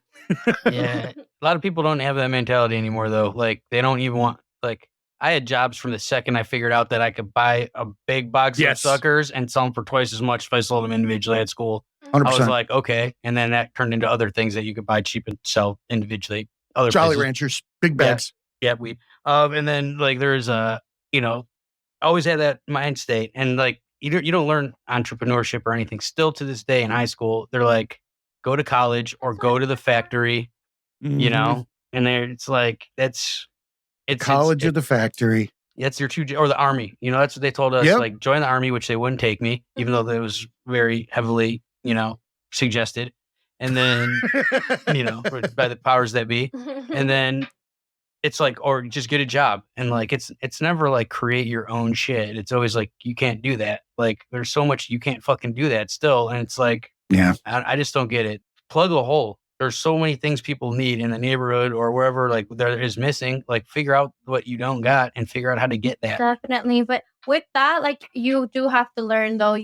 Yeah. A lot of people don't have that mentality anymore, though. Like, they don't even want, like, I had jobs from the second I figured out that I could buy a big box of suckers and sell them for twice as much if I sold them individually at school. 100%. I was like, okay. And then that turned into other things that you could buy cheap and sell individually. Other Jolly places. Ranchers, big bags. Yeah, weed. And then like there's always had that mind state. And like you don't learn entrepreneurship or anything. Still to this day in high school, they're like, go to college or go to the factory, and it's like it's college or the factory. That's your or the army. That's what they told us. Yep. Like join the army, which they wouldn't take me, even though that was very heavily, suggested. And then, by the powers that be. And then it's like, or just get a job. And like, it's never like create your own shit. It's always like, you can't do that. Like there's so much you can't fucking do that still. And it's like, I just don't get it. Plug a hole. There's so many things people need in the neighborhood or wherever like there is missing, like figure out what you don't got and figure out how to get that. Definitely. But with that, like you do have to learn though.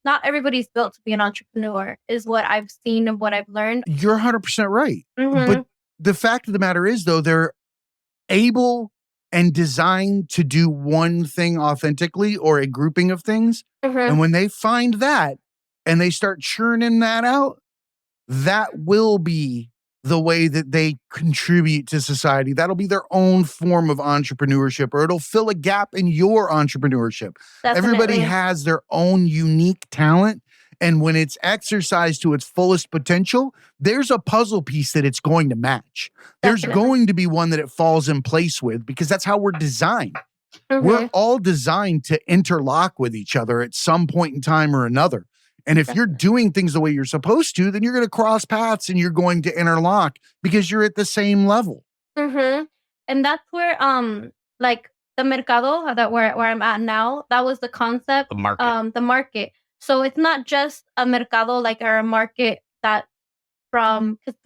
Not everybody's built to be an entrepreneur is what I've seen and what I've learned. You're 100% right. But the fact of the matter is though, they're able and designed to do one thing authentically or a grouping of things. And when they find that and they start churning that out, that will be the way that they contribute to society. That'll be their own form of entrepreneurship, or it'll fill a gap in your entrepreneurship. Everybody Definitely. has their own unique talent. And when it's exercised to its fullest potential, there's a puzzle piece that it's going to match. There's Definitely. going to be one that it falls in place with, because that's how we're designed. We're all designed to interlock with each other at some point in time or another. And if you're doing things the way you're supposed to, then you're going to cross paths and you're going to interlock because you're at the same level. And that's where like the mercado that where I'm at now, that was the concept. The market. So it's not just a mercado like or a market that from, because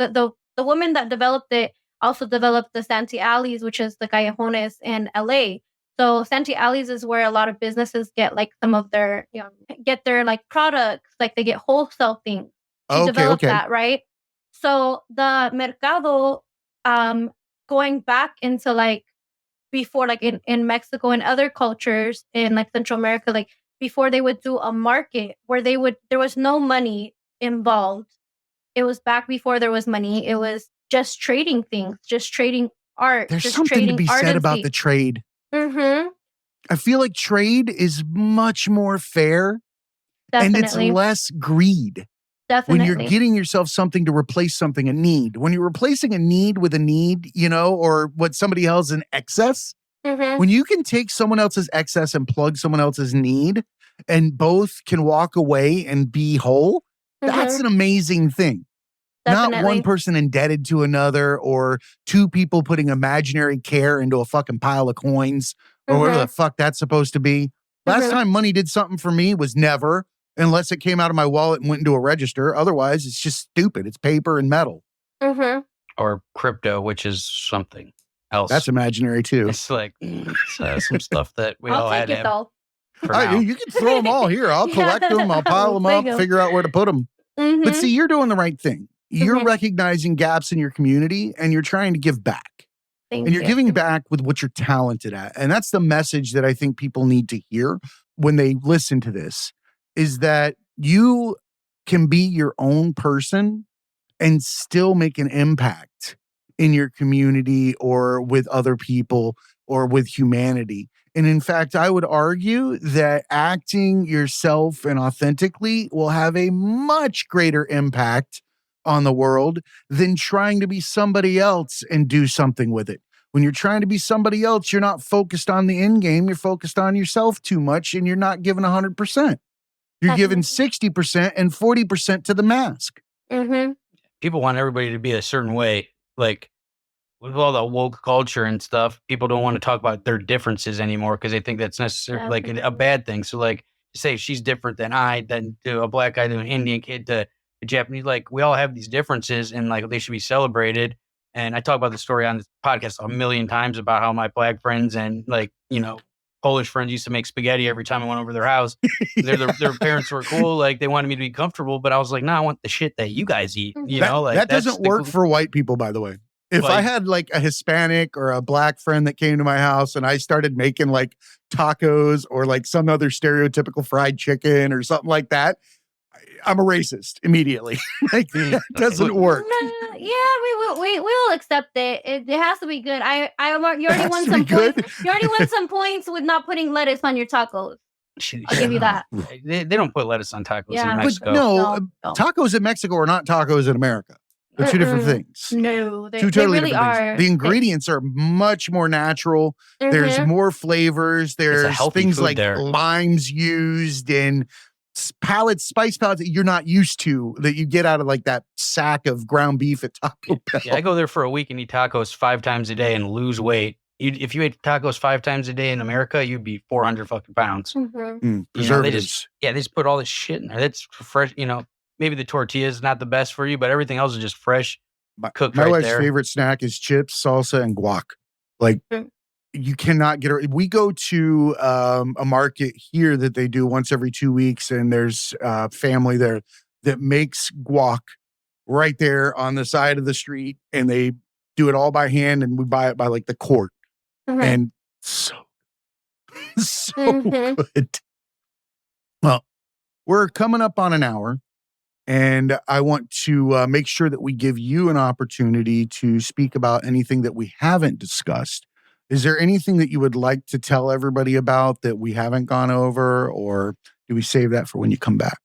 the woman that developed it also developed the Santee Alleys, which is the callejones in LA. So Santee Alleys is where a lot of businesses get like some of their, get their like products, like they get wholesale things. She developed that, right? So the mercado, going back into like before, like in Mexico and other cultures in like Central America, like before they would do a market where there was no money involved. It was back before there was money. It was just trading things, just trading art. There's just something to be said artsy. about the trade. I feel like trade is much more fair. Definitely. And it's less greed. Definitely. When you're getting yourself something to replace something, a need. When you're replacing a need with a need, or what somebody else in excess, when you can take someone else's excess and plug someone else's need, and both can walk away and be whole, that's an amazing thing. Definitely. Not one person indebted to another, or two people putting imaginary care into a fucking pile of coins, or whatever the fuck that's supposed to be. Last time money did something for me was never, unless it came out of my wallet and went into a register. Otherwise, it's just stupid. It's paper and metal. Or crypto, which is something else. That's imaginary too. It's like some stuff that we all had to have. You can throw them all here. I'll collect them. I'll pile them up, figure out where to put them. But see, you're doing the right thing. You're recognizing gaps in your community and you're trying to give back. And you're giving back with what you're talented at. And that's the message that I think people need to hear when they listen to this, is that you can be your own person and still make an impact in your community or with other people or with humanity. And in fact, I would argue that acting yourself and authentically will have a much greater impact on the world than trying to be somebody else and do something with it. When you're trying to be somebody else, you're not focused on the end game. You're focused on yourself too much, and you're not giving 100%. You're giving 60% and 40% to the mask. People want everybody to be a certain way. Like with all the woke culture and stuff, people don't want to talk about their differences anymore because they think that's necessarily like a bad thing. So like, say she's different than a black guy to an Indian kid to a Japanese, like we all have these differences and like they should be celebrated. And I talk about the story on this podcast a million times about how my black friends and like, Polish friends used to make spaghetti every time I went over their house. Their parents were cool. Like they wanted me to be comfortable, but I was like, no, I want the shit that you guys eat. That doesn't work for white people, by the way. If I had like a Hispanic or a black friend that came to my house and I started making like tacos or like some other stereotypical fried chicken or something like that, I'm a racist immediately. Like that doesn't work. We will accept it. It has to be good. You already won some points. You already won some points with not putting lettuce on your tacos. I'll give you that. They don't put lettuce on tacos in Mexico. But no, tacos in Mexico are not tacos in America. They're two different things. No, they really are. The ingredients are much more natural. There's more flavors. There's things like limes used and spice palettes that you're not used to that you get out of like that sack of ground beef at Taco Bell. Yeah, I go there for a week and eat tacos 5 times a day and lose weight. If you ate tacos 5 times a day in America, you'd be 400 fucking pounds. Preservatives. They just put all this shit in there. That's fresh. Maybe the tortilla is not the best for you, but everything else is just fresh, cooked right there. My wife's favorite snack is chips, salsa, and guac. Like, you cannot get it. We go to a market here that they do once every 2 weeks, and there's a family there that makes guac right there on the side of the street, and they do it all by hand, and we buy it by like the quart. And so good. Well, we're coming up on an hour. And I want to make sure that we give you an opportunity to speak about anything that we haven't discussed. Is there anything that you would like to tell everybody about that we haven't gone over, or do we save that for when you come back?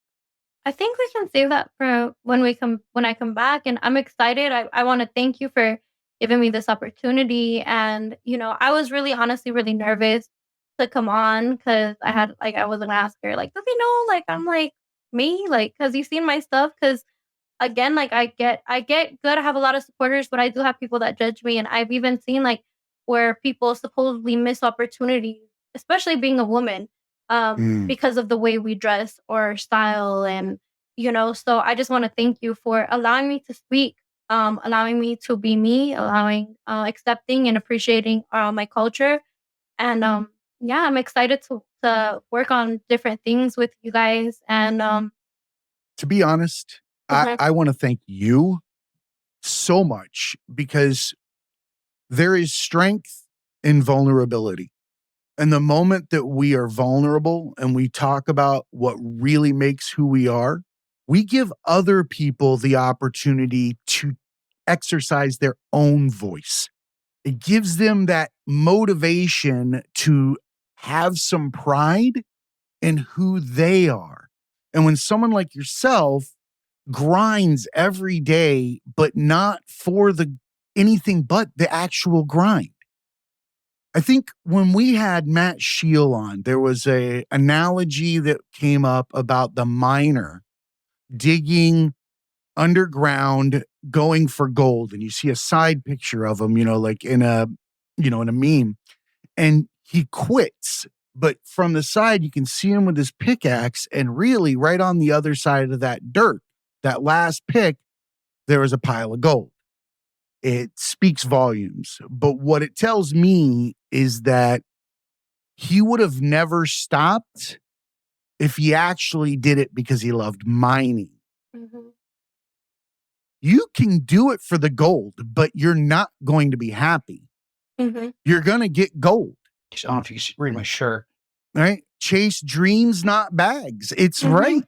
I think we can save that for when I come back, and I'm excited. I want to thank you for giving me this opportunity. And I was really honestly really nervous to come on because I was an asker, like, does he know, like, I'm like, me, like, because you've seen my stuff. Because again, like, I get good. I have a lot of supporters, but I do have people that judge me, and I've even seen like where people supposedly miss opportunities, especially being a woman, Mm. because of the way we dress or style. And so I just want to thank you for allowing me to speak, allowing me to be me, allowing accepting and appreciating my culture. And yeah, I'm excited to work on different things with you guys. And To be honest, mhm, I want to thank you so much because there is strength in vulnerability. And the moment that we are vulnerable and we talk about what really makes who we are, we give other people the opportunity to exercise their own voice. It gives them that motivation to have some pride in who they are. And when someone like yourself grinds every day, but not for the anything but the actual grind. I think when we had Matt Scheel on, there was a analogy that came up about the miner digging underground, going for gold, and you see a side picture of him, like in a meme, and he quits. But from the side, you can see him with his pickaxe, and really, right on the other side of that dirt, that last pick, there was a pile of gold. It speaks volumes. But what it tells me is that he would have never stopped if he actually did it because he loved mining. mhm, You can do it for the gold, but you're not going to be happy. mhm, You're going to get gold, I don't know if you can read my shirt. right? Chase dreams, not bags. It's mhm, right.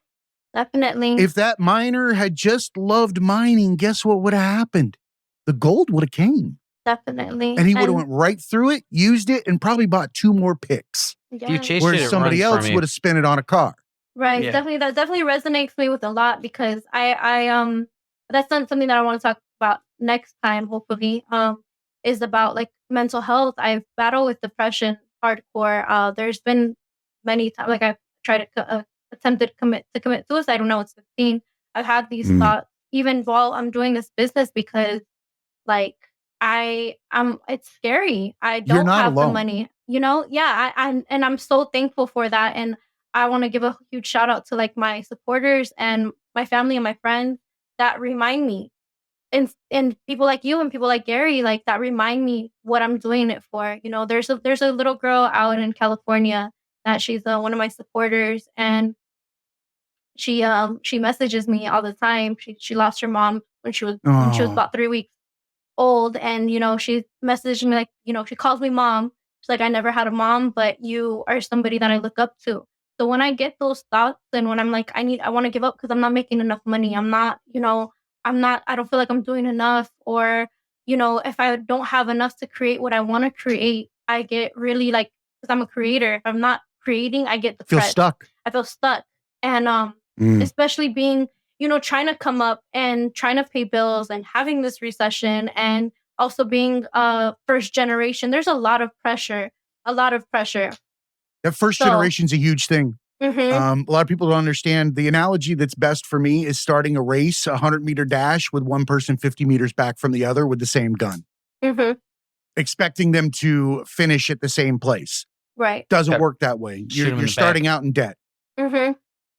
definitely, If that miner had just loved mining, guess what would have happened? The gold would have came definitely. and he would have And went right through it, used it, and probably bought 2 more picks. If you yeah. chased Whereas it, it somebody runs from else you. would have spent it on a car. Right. Yeah. Definitely, that definitely resonates me with a lot because that's not something that I want to talk about next time, hopefully. Is about like mental health. I've battled with depression hardcore. There's been many times like I've tried attempted to commit suicide when I was 15. I've had these Mm. thoughts even while I'm doing this business because like it's scary. I You're don't not have the alone. money, Yeah, and I'm so thankful for that. And I want to give a huge shout out to like my supporters and my family and my friends that remind me, and people like you and people like Gary, like that remind me what I'm doing it for. There's a little girl out in California that she's one of my supporters, and she messages me all the time. She lost her mom when she was Oh, about 3 weeks old. And she messaged me, like, she calls me mom. She's like, I never had a mom, but you are somebody that I look up to. So when I get those thoughts and when I'm like, I want to give up because I'm not making enough money, I don't feel like I'm doing enough, or if I don't have enough to create what I want to create, I get really like, because I'm a creator, if I'm not creating, I get feel depressed. stuck. I feel stuck. And Mm. especially being, trying to come up and trying to pay bills and having this recession, and also being first generation. There's a lot of pressure, a lot of pressure. That first So, generation's a huge thing. mhm, A lot of people don't understand. The analogy that's best for me is starting a race, a 100-meter dash with one person 50 meters back from the other with the same gun, mhm, expecting them to finish at the same place. right, Doesn't Gotta work that way. shoot him in You're the starting back. out in debt. mhm,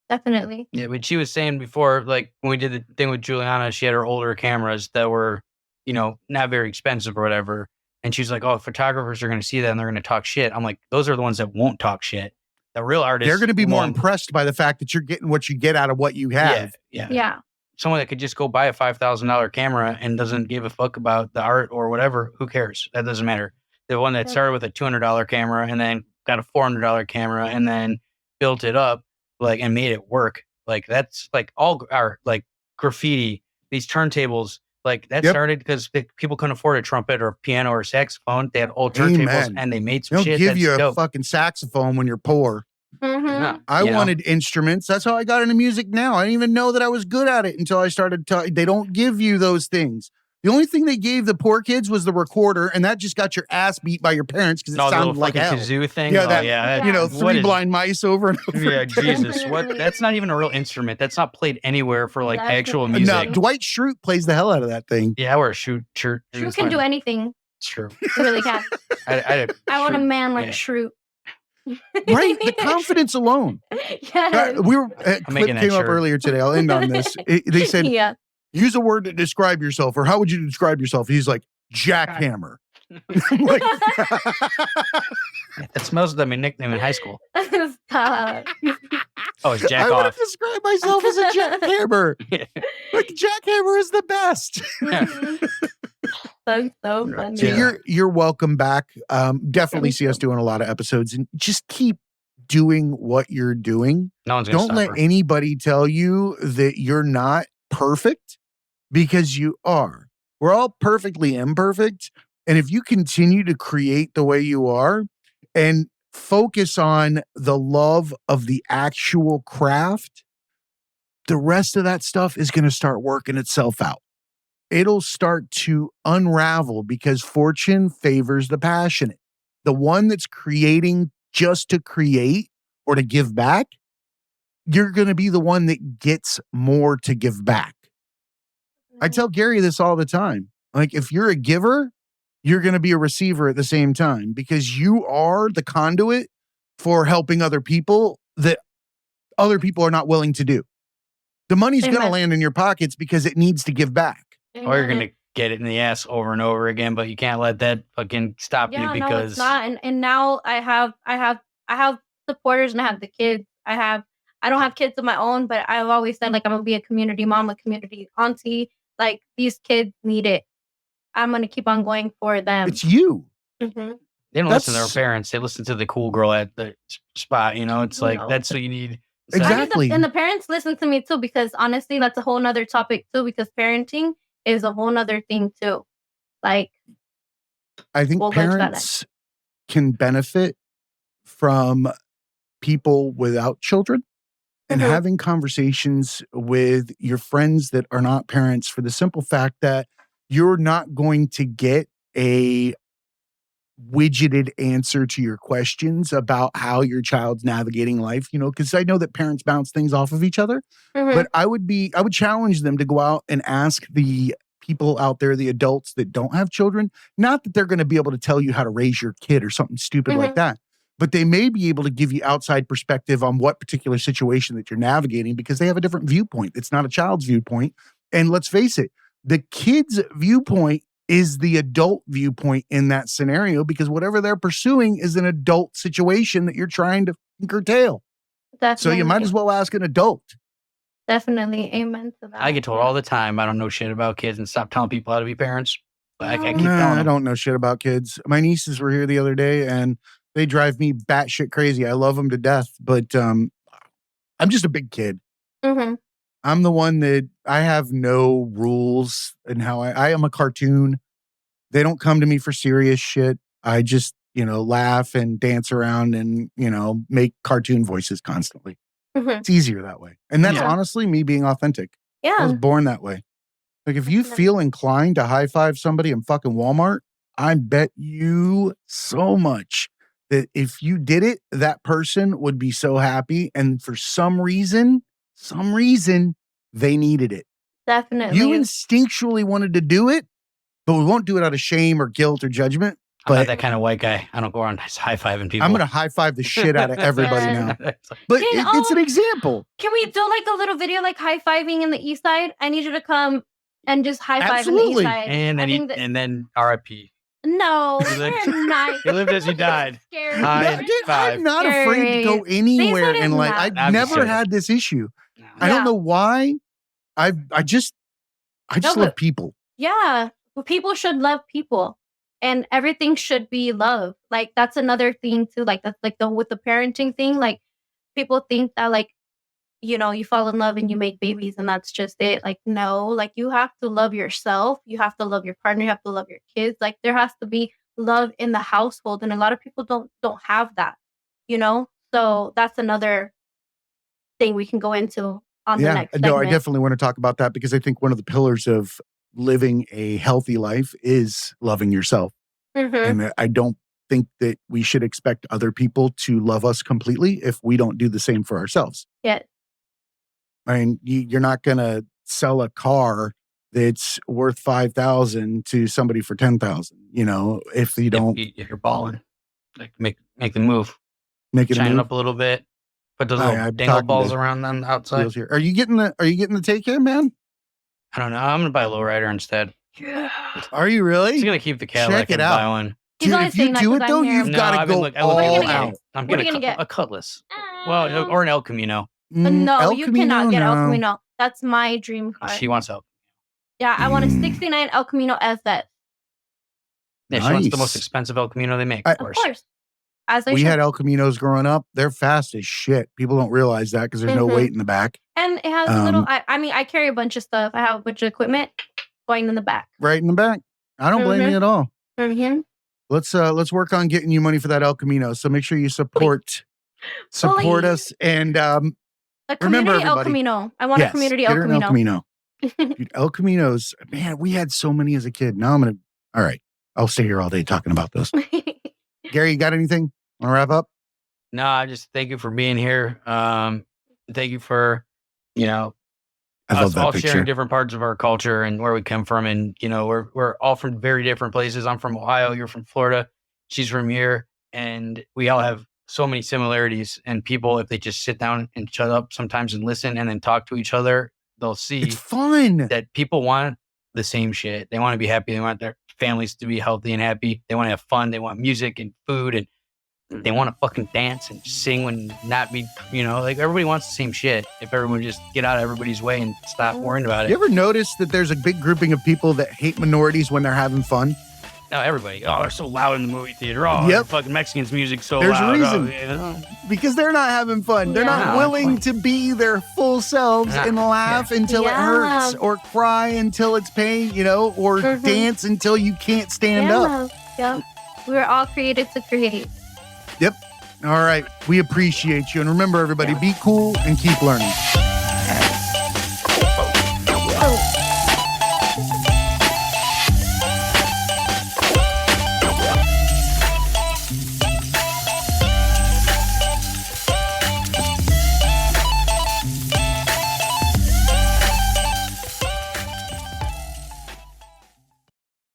definitely, Yeah, but she was saying before, like when we did the thing with Juliana, she had her older cameras that were, not very expensive or whatever. And she's like, "Oh, photographers are going to see that and they're going to talk shit." I'm like, "Those are the ones that won't talk shit. The real They're artists going to be more won't." impressed by the fact that you're getting what you get out of what you Yeah, have. yeah. yeah, Someone that could just go buy a $5,000 camera and doesn't give a fuck about the art or whatever, who cares? That doesn't matter. The one that yep, started with a $200 camera and then got a $400 camera and then built it up, like, and made it work. Like that's like all our like graffiti, these turntables, like that started because people couldn't afford a trumpet or piano or saxophone. They had old turntables and they made some They'll shit. give you a dope. fucking saxophone when you're poor. Mm-hmm. I wanted instruments. That's how I got into music now. I didn't even know that I was good at it until I started. They don't give you those things. The only thing they gave the poor kids was the recorder, and that just got your ass beat by your parents because it sounded like hell. Kazoo thing. Yeah, you know, three blind mice over and over. Yeah, Jesus, what? That's not even a real instrument. That's not played anywhere for like actual music. No, Dwight Schrute plays the hell out of that thing. Yeah, I wear a Schrute shirt. Schrute can do anything. It's true. He really can. I want a man like Schrute. Right, the confidence alone. Yeah, we were. Clip came up earlier today. I'll end on this. They said, use a word to describe yourself, or how would you describe yourself? He's like, jackhammer. Like, that's most of my nickname in high school. Stop. Oh, it's Jack I off. would describe myself as a jackhammer. Like jackhammer is the best. So funny. So you're welcome back. Definitely see us doing a lot of episodes, and just keep doing what you're doing. No one's gonna Don't let anybody tell you that you're not perfect, because you are. We're all perfectly imperfect. And if you continue to create the way you are and focus on the love of the actual craft, the rest of that stuff is going to start working itself out. It'll start to unravel because fortune favors the passionate. The one that's creating just to create or to give back, you're going to be the one that gets more to give back. I tell Gary this all the time. Like, if you're a giver, you're going to be a receiver at the same time, because you are the conduit for helping other people that other people are not willing to do. The money's going to land in your pockets because it needs to give back. Or you're going to get it in the ass over and over again, but you can't let that fucking stop you because no, it's not. And now I have supporters, and I have the kids. I don't have kids of my own, but I've always said, like, I'm gonna be a community mom, a community auntie. Like, these kids need it. I'm gonna keep on going for them. It's you. Mm-hmm. They don't listen to their parents. They listen to the cool girl at the spot. You know, it's like that's what you need. Exactly. And the parents listen to me too, because honestly, that's a whole nother topic too, because parenting is a whole nother thing too. Like, I think parents can benefit from people without children and having conversations with your friends that are not parents, for the simple fact that you're not going to get a widgeted answer to your questions about how your child's navigating life, you know, because I know that parents bounce things off of each other, but I would challenge them to go out and ask the people out there, the adults that don't have children, not that they're going to be able to tell you how to raise your kid or something stupid like that, but they may be able to give you outside perspective on what particular situation that you're navigating, because they have a different viewpoint. It's not a child's viewpoint. And let's face it, the kid's viewpoint is the adult viewpoint in that scenario, because whatever they're pursuing is an adult situation that you're trying to curtail. So you might as well ask an adult. Definitely. Amen to that. I get told all the time I don't know shit about kids, and stop telling people how to be parents. But I keep telling them. I don't know shit about kids. My nieces were here the other day, and they drive me batshit crazy. I love them to death, but I'm just a big kid. I'm the one that I have no rules in how I am a cartoon. They don't come to me for serious shit. I just, laugh and dance around and, make cartoon voices constantly. It's easier that way. And that's honestly me being authentic. Yeah. I was born that way. Like, if you feel inclined to high five somebody in fucking Walmart, I bet you so much that if you did it, that person would be so happy. And for some reason, they needed it. Definitely. You instinctually wanted to do it, but we won't do it out of shame or guilt or judgment. I'm not that kind of white guy. I don't go around high-fiving people. I'm going to high-five the shit out of everybody now. But it's an example. Can we do like a little video, like high-fiving in the east side? I need you to come and just high-five in the east side. And then R.I.P. No, you're not. He lived as he died. I'm not afraid to go anywhere in life. I've never had this issue. No. I don't know why. I just love people. Yeah. Well, people should love people. And everything should be love. Like, that's another thing too. Like, that's like with the parenting thing. Like, people think that like you fall in love and you make babies and that's just it. Like, no, like you have to love yourself. You have to love your partner. You have to love your kids. Like there has to be love in the household. And a lot of people don't have that, So that's another thing we can go into on the next segment. No, I definitely want to talk about that because I think one of the pillars of living a healthy life is loving yourself. And I don't think that we should expect other people to love us completely if we don't do the same for ourselves. Yeah. I mean, you're not going to sell a car that's worth $5,000 to somebody for $10,000, if you don't. If you're balling, like make the move. Make it shine it up a little bit. Put those little dangle balls around them outside. Are you getting the take here, man? I don't know. I'm gonna buy a lowrider instead. Yeah. Are you really? He's gonna keep the Cadillac and buy one. Dude, if you do it though, you've got to go all out. I'm gonna get a Cutlass. Well, or an El Camino. No, you cannot get El Camino. That's my dream car. She wants El. Yeah, I want a '69 El Camino SS. Yeah, she wants the most expensive El Camino they make. Of course. We had El Caminos growing up. They're fast as shit. People don't realize that because there's no weight in the back. And it has a little, I carry a bunch of stuff. I have a bunch of equipment going in the back. Right in the back. I don't blame you at all. Let's work on getting you money for that El Camino. So make sure you support us. And a remember, community El Camino. I want a community El Camino. El Camino. Dude, El Caminos, man, we had so many as a kid. Now all right, I'll stay here all day talking about those. Gary, you got anything? Want to wrap up? No, I just thank you for being here. Thank you for, us all sharing different parts of our culture and where we come from. And, we're all from very different places. I'm from Ohio. You're from Florida. She's from here. And we all have so many similarities. And people, if they just sit down and shut up sometimes and listen and then talk to each other, they'll see it's fun that people want the same shit. They want to be happy. They want their families to be healthy and happy. They want to have fun. They want music and food, and they want to fucking dance and sing and not be, like everybody wants the same shit. If everyone just get out of everybody's way and stop worrying about it. You ever notice that there's a big grouping of people that hate minorities when they're having fun? No, everybody. Oh, they're so loud in the movie theater. Oh, fucking Mexicans music so There's loud. There's a reason. Because they're not having fun. They're not willing to be their full selves and laugh until it hurts, or cry until it's pain, or dance until you can't stand up. Yep. We're all created to create. Yep. All right. We appreciate you. And remember, everybody, be cool and keep learning.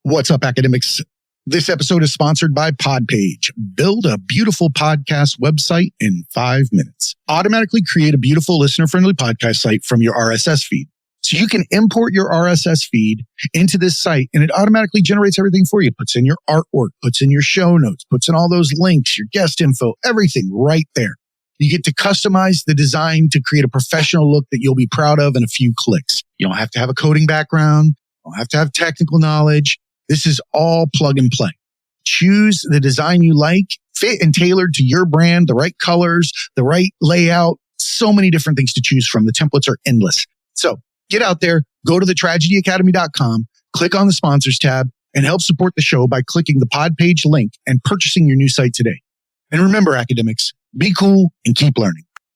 What's up, academics? This episode is sponsored by Podpage. Build a beautiful podcast website in 5 minutes. Automatically create a beautiful listener-friendly podcast site from your RSS feed. So you can import your RSS feed into this site and it automatically generates everything for you. Puts in your artwork, puts in your show notes, puts in all those links, your guest info, everything right there. You get to customize the design to create a professional look that you'll be proud of in a few clicks. You don't have to have a coding background. You don't have to have technical knowledge. This is all plug and play. Choose the design you like, fit and tailored to your brand, the right colors, the right layout, so many different things to choose from. The templates are endless. So get out there, go to thetragedyacademy.com, click on the sponsors tab, and help support the show by clicking the Podpage link and purchasing your new site today. And remember, academics, be cool and keep learning.